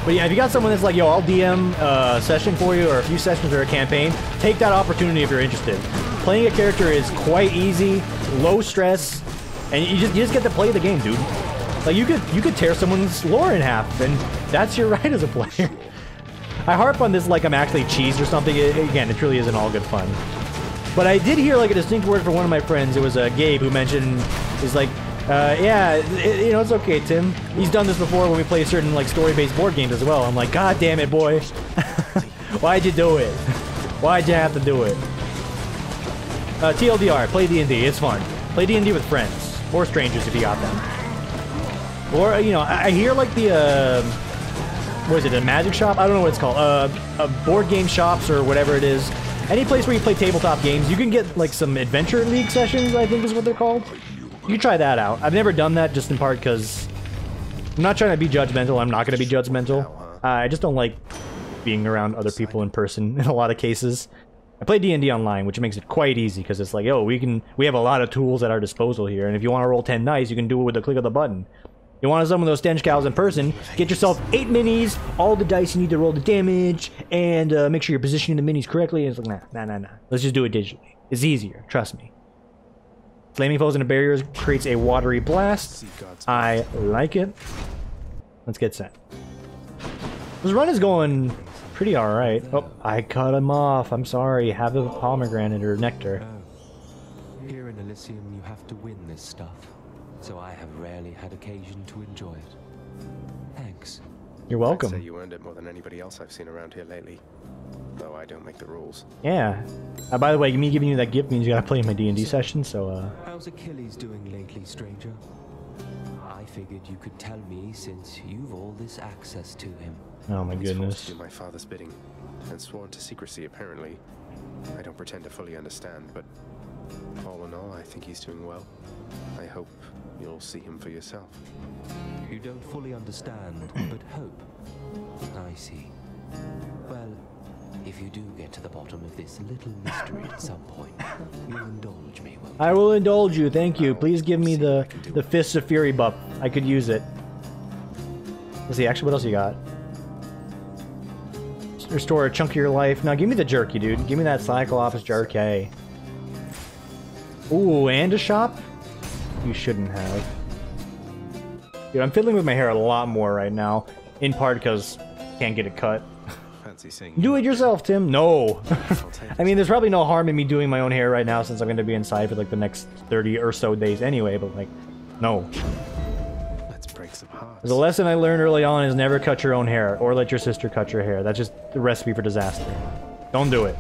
But yeah, if you got someone that's like, yo, I'll DM a session for you, or a few sessions or a campaign, take that opportunity if you're interested. Playing a character is quite easy, low stress, and you just get to play the game, dude. Like you could tear someone's lore in half, and that's your right as a player. I harp on this like I'm actually cheesed or something. Again, it truly isn't all good fun. But I did hear like a distinct word from one of my friends. It was Gabe, who mentioned, is like, yeah, you know, it's okay, Tim. He's done this before when we play certain like story-based board games as well. I'm like, God damn it, boy. Why'd you do it? Why'd you have to do it? TLDR, play D&D, it's fun. Play D&D with friends, or strangers if you got them. Or, you know, I hear like the, what is it, a magic shop? I don't know what it's called. Board game shops or whatever it is. Any place where you play tabletop games, you can get like some Adventure League sessions, I think is what they're called. You try that out. I've never done that, just in part because I'm not trying to be judgmental. I'm not going to be judgmental. I just don't like being around other people in person in a lot of cases. I play D&D online, which makes it quite easy because it's like, oh, we have a lot of tools at our disposal here, and if you want to roll 10 dice, you can do it with a click of the button. You want to summon those stench cows in person, get yourself 8 minis, all the dice you need to roll the damage, and make sure you're positioning the minis correctly. And it's like, nah. Let's just do it digitally. It's easier, trust me. Flaming foes into barriers creates a watery blast. I like it. Let's get set. This run is going pretty alright. Oh, I cut him off. I'm sorry. Have a pomegranate or nectar. Oh. Here in Elysium, you have to win this stuff. So I have rarely had occasion to enjoy it. Thanks. You're welcome. I'd say you earned it more than anybody else I've seen around here lately. Though I don't make the rules. Yeah. By the way, me giving you that gift means you gotta play in my D&D session, so How's Achilles doing lately, stranger? I figured you could tell me since you've all this access to him. Oh my He's goodness. forced to do my father's bidding, and sworn to secrecy apparently. I don't pretend to fully understand, but all in all, I think he's doing well. I hope you'll see him for yourself. You don't fully understand, but hope. I see. Well, if you do get to the bottom of this little mystery at some point, you'll indulge me, won't you? I will indulge you, thank you. Please give me the Fists of Fury buff. I could use it. Let's see, actually, what else you got? Restore a chunk of your life. Now, give me the jerky, dude. Give me that Cyclops jerky. Ooh, and a shop? You shouldn't have. Dude, I'm fiddling with my hair a lot more right now. In part because I can't get it cut. Do it yourself, Tim. No. I mean, there's probably no harm in me doing my own hair right now since I'm going to be inside for like the next 30 or so days anyway, but like, no. Let's break some hearts. The lesson I learned early on is never cut your own hair or let your sister cut your hair. That's just the recipe for disaster. Don't do it.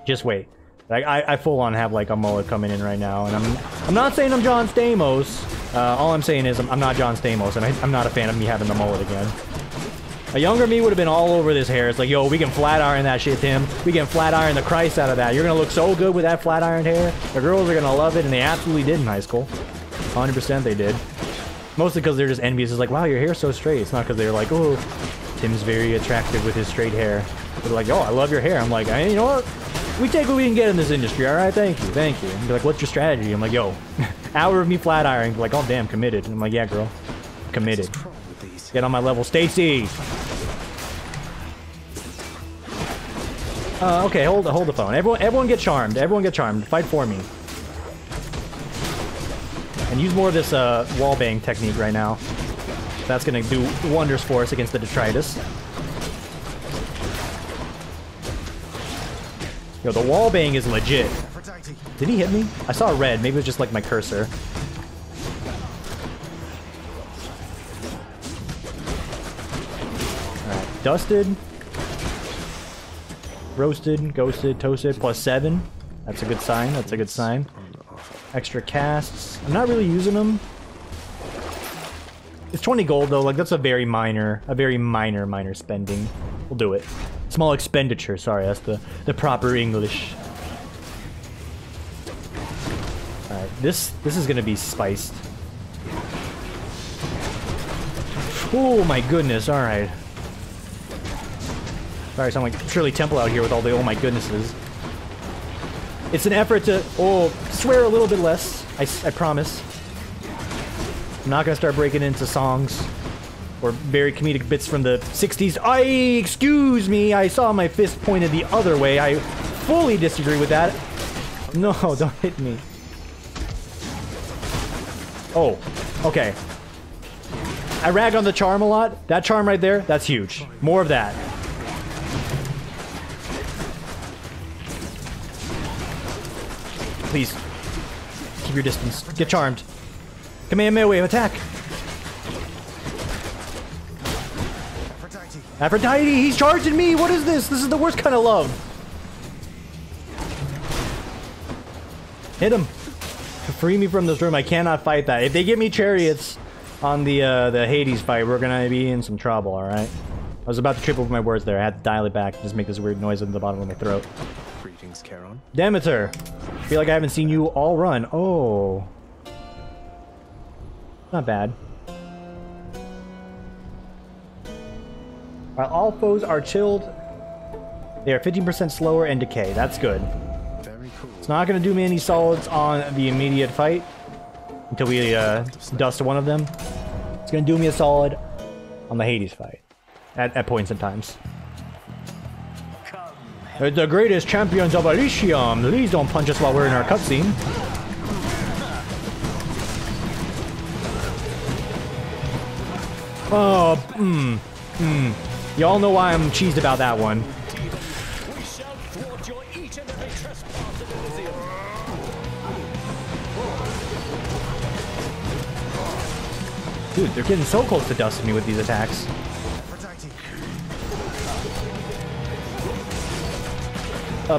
Just wait. Like, I full on have like a mullet coming in right now, and I'm not saying I'm John Stamos. All I'm saying is I'm not John Stamos, and I'm not a fan of me having the mullet again. A younger me would have been all over this hair. It's like, yo, we can flat iron that shit, Tim. We can flat iron the Christ out of that. You're gonna look so good with that flat ironed hair. The girls are gonna love it, and they absolutely did in high school. 100% they did. Mostly because they're just envious. It's like, wow, your hair's so straight. It's not because they're like, oh, Tim's very attractive with his straight hair. They're like, oh, I love your hair. I'm like, hey, you know what? We take what we can get in this industry, all right? Thank you, thank you. And they're like, what's your strategy? I'm like, yo, hour of me flat ironing. Like, oh, damn, committed. And I'm like, yeah, girl, committed. Get on my level, Stacy. Okay, hold the phone. Everyone get charmed. Everyone get charmed. Fight for me. And use more of this wall bang technique right now. That's gonna do wonders for us against the detritus. Yo, the wall bang is legit. Did he hit me? I saw red. Maybe it was just like my cursor. Alright, dusted. Roasted, ghosted, toasted, +7. That's a good sign. That's a good sign. Extra casts. I'm not really using them. It's 20 gold though. Like, that's a very minor spending. We'll do it. Small expenditure. Sorry, that's the proper English. All right, this is gonna be spiced. Oh my goodness! All right. Sorry, I sound like Shirley Temple out here with all the oh my goodnesses. It's an effort to, swear a little bit less. I promise. I'm not gonna start breaking into songs or very comedic bits from the 60s. Excuse me, I saw my fist pointed the other way. I fully disagree with that. No, don't hit me. Oh, okay. I rag on the charm a lot. That charm right there, that's huge. More of that. Please, keep your distance. Get charmed. Kamehameha wave, attack! Aphrodite, he's charging me! What is this? This is the worst kind of love. Hit him. Free me from this room. I cannot fight that. If they give me chariots on the Hades fight, we're gonna be in some trouble, alright? I was about to trip over my words there. I had to dial it back and just make this weird noise at the bottom of my throat. Greetings, Charon. Demeter! I feel like I haven't seen you all run. Oh. Not bad. While all foes are chilled, they are 15% slower and decay. That's good. Very cool. It's not going to do me any solids on the immediate fight until we dust one of them. It's going to do me a solid on the Hades fight at points and times. The greatest champions of Elysium. Please don't punch us while we're in our cutscene. Oh, y'all know why I'm cheesed about that one. Dude, they're getting so close to dusting me with these attacks.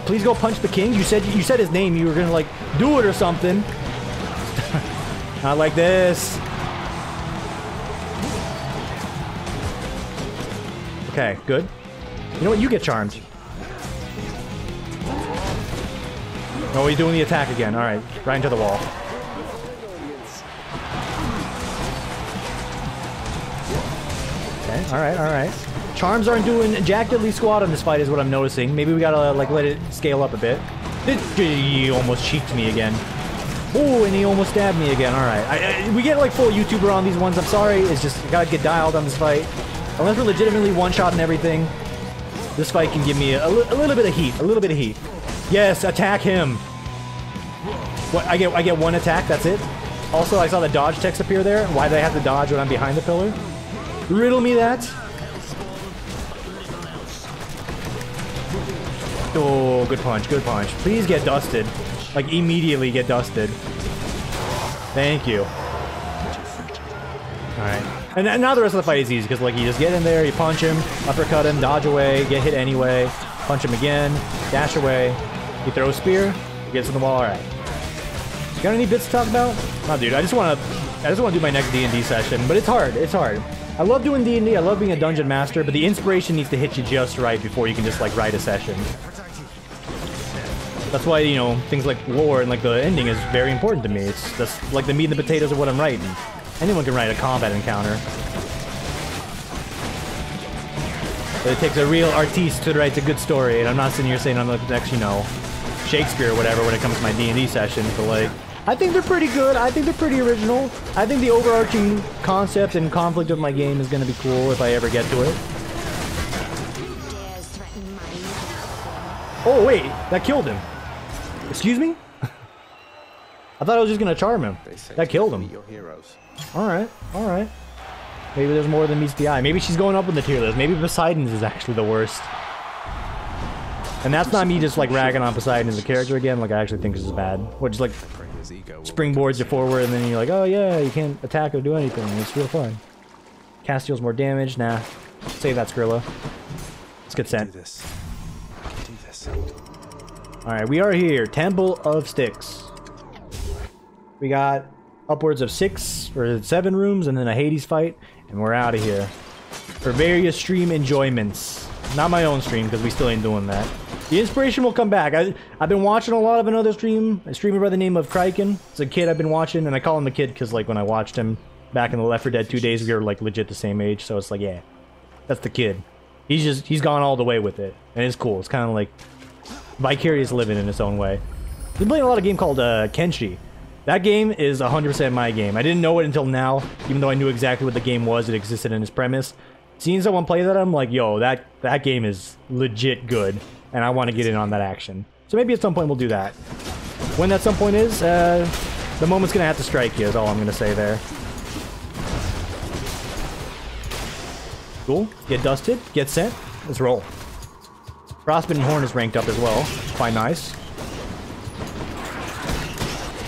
Please go punch the king. You said his name. You were gonna like do it or something. Not like this. Okay, good. You know what? You get charmed. Oh, he's doing the attack again. All right, right into the wall. Okay, all right, all right. Charms aren't doing jack diddly squat on this fight is what I'm noticing. Maybe we gotta like let it scale up a bit. He almost cheeked me again. Oh, and he almost stabbed me again. All right, we get like full YouTuber on these ones. I'm sorry, it's just gotta get dialed on this fight. Unless we're legitimately one-shot and everything, this fight can give me a little bit of heat. A little bit of heat. Yes, attack him. What? I get one attack. That's it. Also, I saw the dodge text appear there. Why do I have to dodge when I'm behind the pillar? Riddle me that. Oh, good punch, good punch. Please get dusted. Like, immediately get dusted. Thank you. Alright. And now the rest of the fight is easy, because, like, you just get in there, you punch him, uppercut him, dodge away, get hit anyway, punch him again, dash away, you throw a spear, he gets in the wall, alright. Got any bits to talk about? No, dude, I just want to do my next D&D session, but it's hard, it's hard. I love doing D&D, I love being a dungeon master, but the inspiration needs to hit you just right before you can just, like, write a session. That's why, you know, things like lore and, like, the ending is very important to me. It's just, like, the meat and the potatoes of what I'm writing. Anyone can write a combat encounter. But it takes a real artiste to write a good story, and I'm not sitting here saying I'm the next, you know, Shakespeare or whatever when it comes to my D&D sessions, but, like, I think they're pretty good. I think they're pretty original. I think the overarching concept and conflict of my game is going to be cool if I ever get to it. Oh, wait. That killed him. Excuse me? I thought I was just going to charm him. That killed him. Alright, alright. Maybe there's more than meets the eye. Maybe she's going up in the tier list. Maybe Poseidon's is actually the worst. And that's not me just like ragging on Poseidon as a character again. Like I actually think this is bad. Or just like springboards you forward and then you're like, oh yeah, you can't attack or do anything. It's real fun. Cast deals more damage. Nah. Save that Skrilla. Let's get sent. Alright, we are here. Temple of Styx. We got upwards of 6 or 7 rooms and then a Hades fight. And we're out of here. For various stream enjoyments. Not my own stream, because we still ain't doing that. The inspiration will come back. I've been watching a lot of another stream. A streamer by the name of Kraken. It's a kid I've been watching, and I call him a kid because, like, when I watched him back in the Left 4 Dead 2 days, we were, like, legit the same age. So it's like, yeah, that's the kid. He's gone all the way with it. And it's cool. It's kind of like vicarious living in its own way. I've been playing a lot of game called Kenshi. That game is 100% my game. I didn't know it until now, even though I knew exactly what the game was. It existed in its premise. Seeing someone play that, I'm like, yo, that game is legit good, and I want to get in on that action. So maybe at some point we'll do that. When that some point is, the moment's gonna have to strike you, is all I'm gonna say there. Cool. Get dusted. Get sent. Let's roll. Frostbitten Horn is ranked up as well. Quite nice.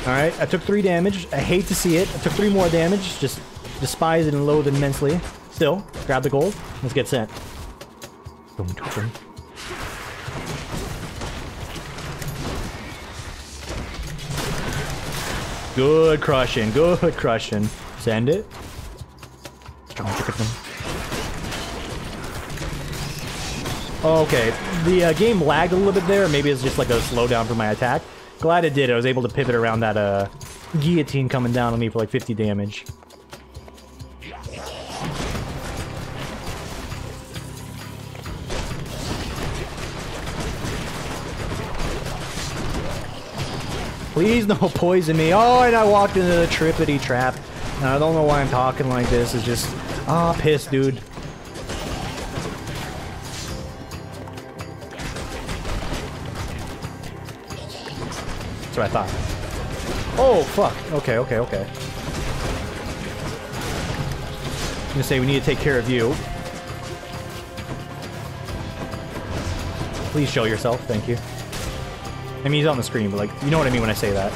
Alright, I took 3 damage. I hate to see it. I took 3 more damage. Just despise it and loathe it immensely. Still, grab the gold. Let's get sent. Boom, boom, boom. Good crushing. Good crushing. Send it. Strong chicken. Okay, the game lagged a little bit there. Maybe it's just like a slowdown for my attack. Glad it did. I was able to pivot around that guillotine coming down on me for like 50 damage. Please no poison me. Oh, and I walked into the trippity trap. And I don't know why I'm talking like this. It's just... Ah, piss, dude. That's what I thought. Oh, fuck. Okay, okay, okay. I'm gonna say we need to take care of you. Please show yourself. Thank you. I mean, he's on the screen, but, like, you know what I mean when I say that.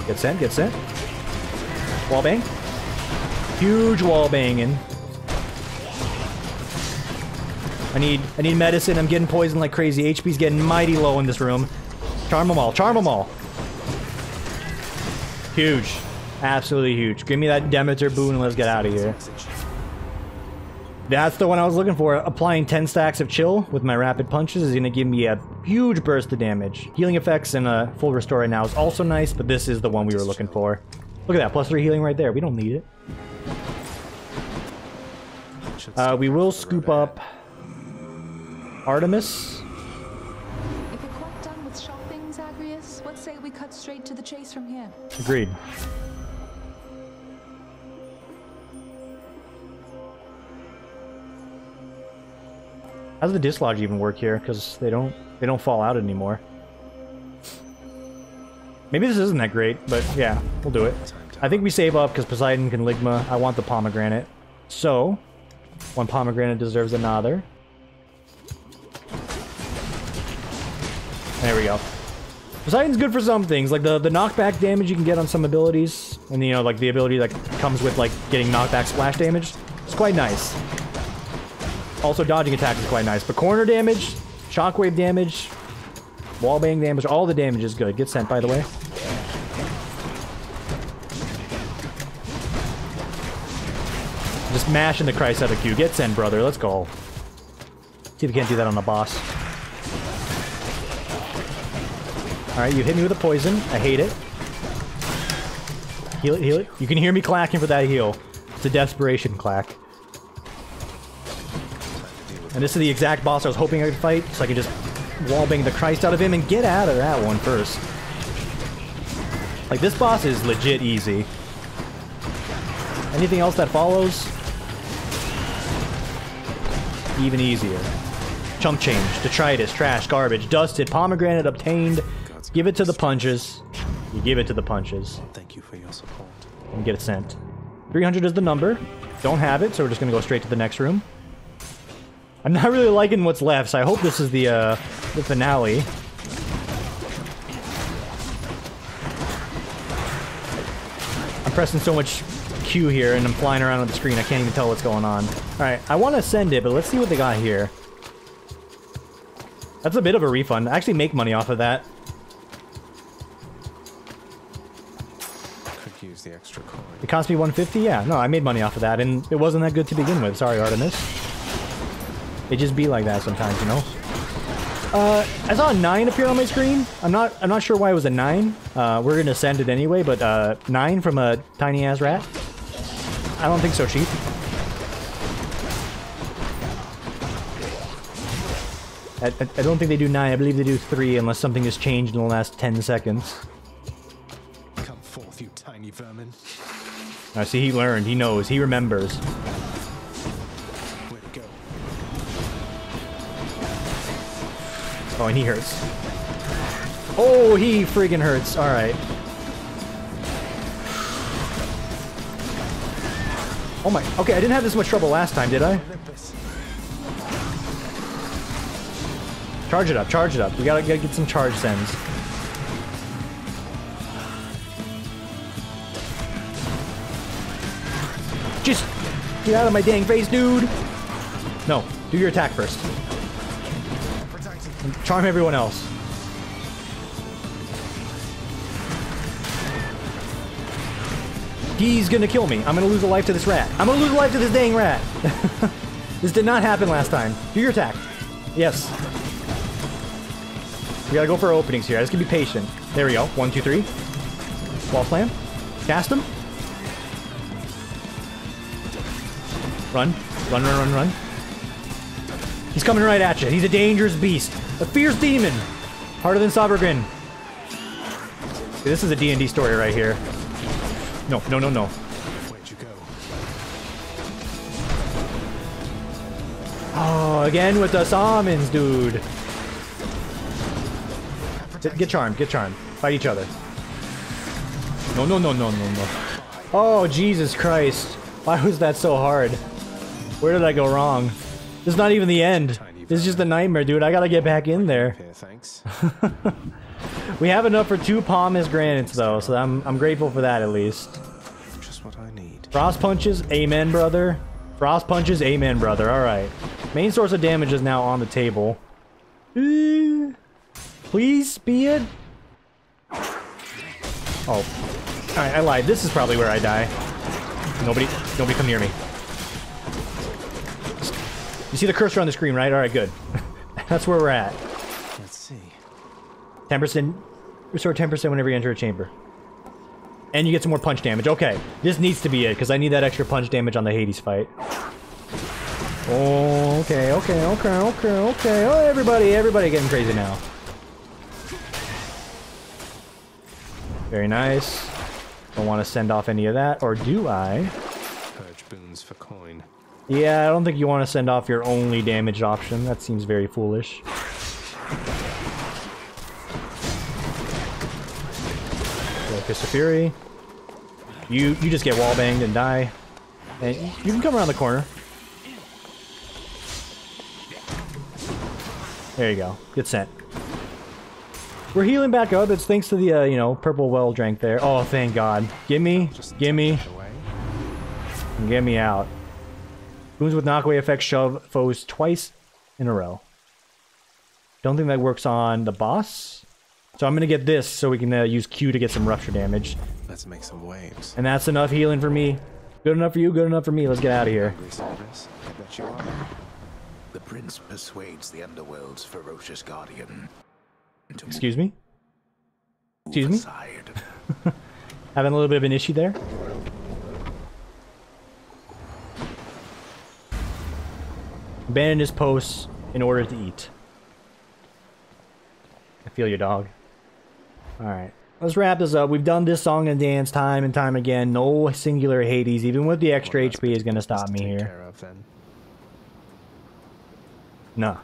Get sent, get sent. Wall bang. Huge wall banging. I need medicine. I'm getting poisoned like crazy. HP's getting mighty low in this room. Charm them all. Charm them all. Huge. Absolutely huge. Give me that Demeter boon and let's get out of here. That's the one I was looking for. Applying 10 stacks of chill with my rapid punches is going to give me a huge burst of damage. Healing effects and a full restore right now is also nice, but this is the one we were looking for. Look at that. +3 healing right there. We don't need it. We will scoop up Artemis. If you're quite done with shopping, Zagreus, what say we cut straight to the chase from here? Agreed. How does the dislodge even work here? Because they don't fall out anymore. Maybe this isn't that great, but yeah, we'll do it. I think we save up because Poseidon can Ligma. I want the pomegranate. So, one pomegranate deserves another. There we go. Poseidon's good for some things, like the knockback damage you can get on some abilities, and you know, like the ability that comes with like getting knockback splash damage. It's quite nice. Also, dodging attacks is quite nice, but corner damage, shockwave damage, wallbang damage, all the damage is good. Get sent, by the way. Just mashing the Christ out of Q. Get sent, brother. Let's go. See if we can't do that on the boss. Alright, you hit me with a poison. I hate it. Heal it, heal it. You can hear me clacking for that heal. It's a desperation clack. And this is the exact boss I was hoping I could fight, so I could just wallbang the Christ out of him and get out of that one first. Like, this boss is legit easy. Anything else that follows? Even easier. Chump change, detritus, trash, garbage, dusted, pomegranate obtained. Give it to the punches. You give it to the punches. Thank you for your support. And get it sent. 300 is the number. Don't have it, so we're just gonna go straight to the next room. I'm not really liking what's left, so I hope this is the finale. I'm pressing so much Q here, and I'm flying around on the screen, I can't even tell what's going on. Alright, I want to send it, but let's see what they got here. That's a bit of a refund. I actually make money off of that. Could use the extra coin. It cost me 150? Yeah, no, I made money off of that, and it wasn't that good to begin with. Sorry, Artemis. It just be like that sometimes, you know? I saw a 9 appear on my screen. I'm not sure why it was a 9. We're gonna send it anyway, but 9 from a tiny-ass rat? I don't think so cheap. I don't think they do 9, I believe they do 3 unless something has changed in the last 10 seconds. Come forth, you tiny vermin. I see he learned, he knows, he remembers. Way to go. Oh, and he hurts. Oh, he friggin' hurts. Alright. Oh my, okay, I didn't have this much trouble last time, did I? Charge it up, charge it up. We gotta get some charge sends. Just get out of my dang face, dude! No, do your attack first. And charm everyone else. He's gonna kill me. I'm gonna lose a life to this rat. I'm gonna lose a life to this dang rat! This did not happen last time. Do your attack. Yes. We gotta go for our openings here. I just gotta be patient. There we go. 1, 2, 3. Wall slam. Cast him. Run. Run, run, run, run. He's coming right at you. He's a dangerous beast. A fierce demon! Harder than Sobergrin. This is a D&D story right here. No. Where'd you go? Oh, again with the summons, dude. Get charmed. Fight each other. No. Oh, Jesus Christ. Why was that so hard? Where did I go wrong? This is not even the end. This is just a nightmare, dude. I gotta get back in there. Here, thanks. We have enough for 2 pomegranates, though, so I'm grateful for that, at least. Just what I need. Frost punches, amen, brother. Frost punches, amen, brother. Alright. Main source of damage is now on the table. Please be it? Oh. Alright, I lied. This is probably where I die. Nobody come near me. You see the cursor on the screen, right? Alright, good. That's where we're at. Let's see. 10%. Restore 10% whenever you enter a chamber. And you get some more punch damage. Okay. This needs to be it, because I need that extra punch damage on the Hades fight. Oh, okay. Oh, everybody getting crazy now. Very nice. Don't want to send off any of that, or do I? Purge boons for coin. Yeah, I don't think you want to send off your only damage option. That seems very foolish. Fist of Fury. You just get wall banged and die. And you can come around the corner. There you go. Good scent. We're healing back up. It's thanks to the, you know, purple well drank there. Oh, thank God. Gimme. Get me out. Wounds with knockaway effect shove foes twice in a row. Don't think that works on the boss. So I'm gonna get this so we can use Q to get some rupture damage. Let's make some waves. And that's enough healing for me. Good enough for you, good enough for me. Let's get out of here. I bet you are. The prince persuades the underworld's ferocious guardian. Excuse me? Excuse me? Having a little bit of an issue there. Abandon his posts in order to eat. I feel your dog. Alright. Let's wrap this up. We've done this song and dance time and time again. No singular Hades, even with the extra HP, is going to stop me here. Nah.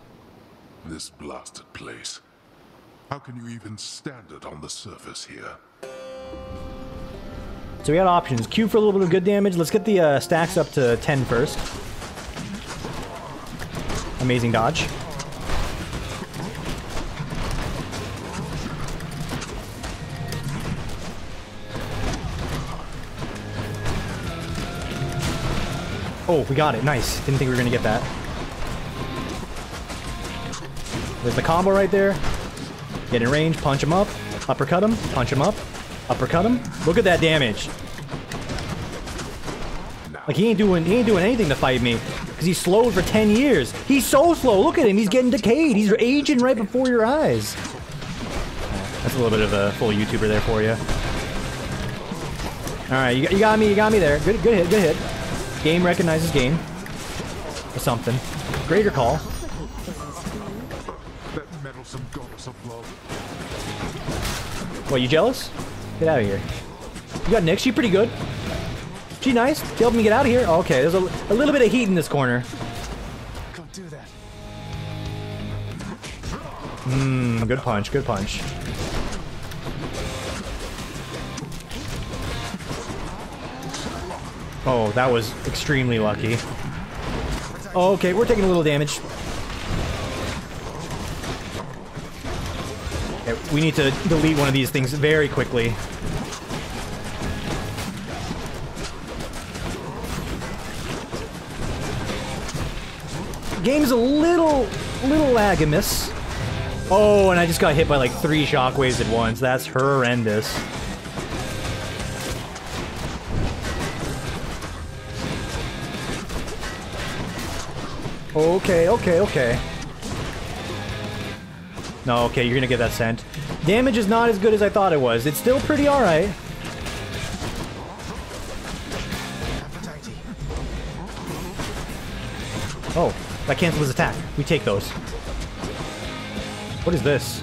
This blasted place. How can you even stand it on the surface here? So we got options. Q for a little bit of good damage. Let's get the stacks up to 10 first. Amazing dodge. Oh, we got it. Nice. Didn't think we were going to get that. There's the combo right there. Get in range, punch him up, uppercut him, punch him up, uppercut him. Look at that damage. Like he ain't doing anything to fight me because he's slowed for 10 years. He's so slow. Look at him. He's getting decayed. He's aging right before your eyes. That's a little bit of a full YouTuber there for you. All right, you got me. You got me there. Good hit. Good hit. Game recognizes game. Or something. Greater call. What, you jealous? Get out of here. You got Nick. She pretty good. She nice. She helped me get out of here. Oh, okay, there's a little bit of heat in this corner. Can't do that. Good punch. Good punch. Oh, that was extremely lucky. Oh, okay, we're taking a little damage. Okay, we need to delete one of these things very quickly. Game's a little lagimous. Oh, and I just got hit by like 3 shockwaves at once. That's horrendous. Okay. No, okay, you're gonna get that scent. Damage is not as good as I thought it was. It's still pretty alright. Oh, that cancels his attack. We take those. What is this?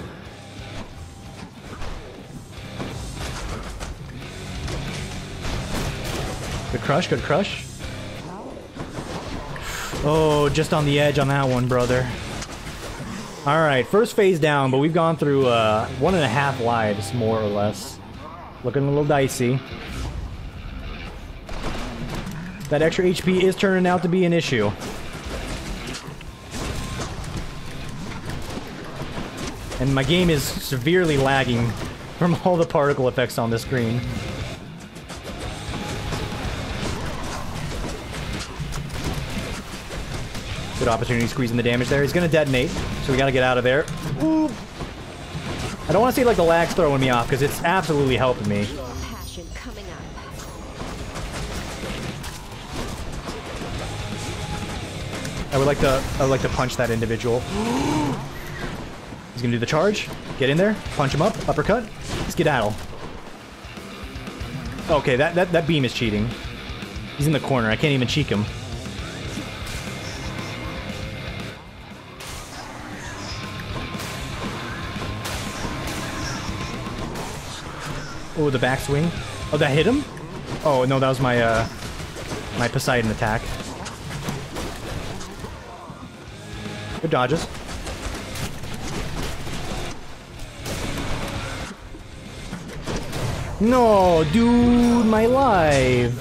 Good crush, good crush. Oh, just on the edge on that one, brother. Alright, first phase down, but we've gone through 1.5 lives, more or less. Looking a little dicey. That extra HP is turning out to be an issue. And my game is severely lagging from all the particle effects on the screen. Good opportunity squeezing the damage there. He's gonna detonate, so we gotta get out of there. Ooh. I don't want to say like the lag's throwing me off, because it's absolutely helping me. I would like to punch that individual. He's gonna do the charge. Get in there, punch him up, uppercut, skedaddle. Okay, that beam is cheating. He's in the corner. I can't even cheek him. Oh, the backswing. Oh, that hit him? Oh, no, that was my, my Poseidon attack. Good dodges. No, dude, my life.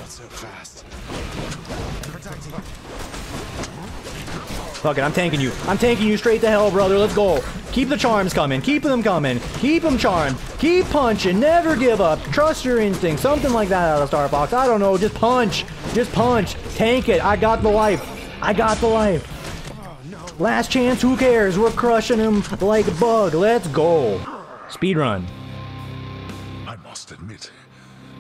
Fuck it, I'm tanking you. I'm tanking you straight to hell, brother. Let's go. Keep the charms coming. Keep them coming. Keep them charmed. Keep punching. Never give up. Trust your instinct. Something like that out of Star Fox. I don't know. Just punch. Just punch. Tank it. I got the life. I got the life. Last chance. Who cares? We're crushing him like a bug. Let's go. Speedrun. I must admit,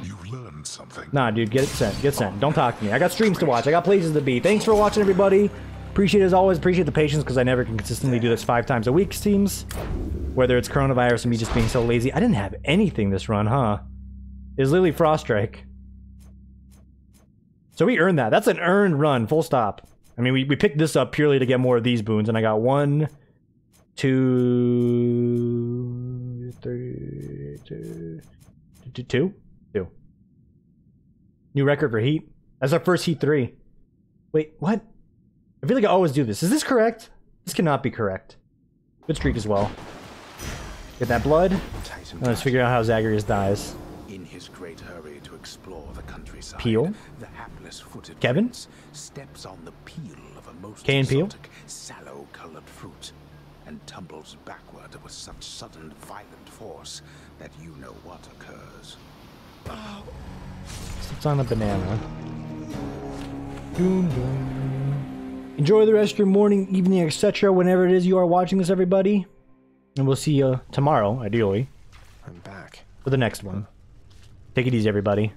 you learned something. Nah, dude. Get it sent. Get sent. Don't talk to me. I got streams to watch. I got places to be. Thanks for watching, everybody. Appreciate it as always. Appreciate the patience, because I never can consistently do this 5 times a week, seems. Whether it's coronavirus and me just being so lazy. I didn't have anything this run, huh? It was literally Frost Strike. So we earned that. That's an earned run, full stop. I mean, we picked this up purely to get more of these boons, and I got 1, 2, 3, 2. New record for Heat. That's our first Heat 3. Wait, what? I feel like I always do this. Is this correct? This cannot be correct. Good streak as well. Get that blood. And let's figure out how Zagreus dies. In his great hurry to explore the countryside, Peel. the hapless-footed Kevin. prince steps on the peel of a most K and Peel. exotic, sallow-colored fruit, and tumbles backward with such sudden, violent force that you know what occurs. It's on a banana. Doom, doom. Enjoy the rest of your morning, evening, etc. whenever it is you are watching this, everybody. And we'll see you tomorrow, ideally. I'm back. For the next one. Take it easy, everybody.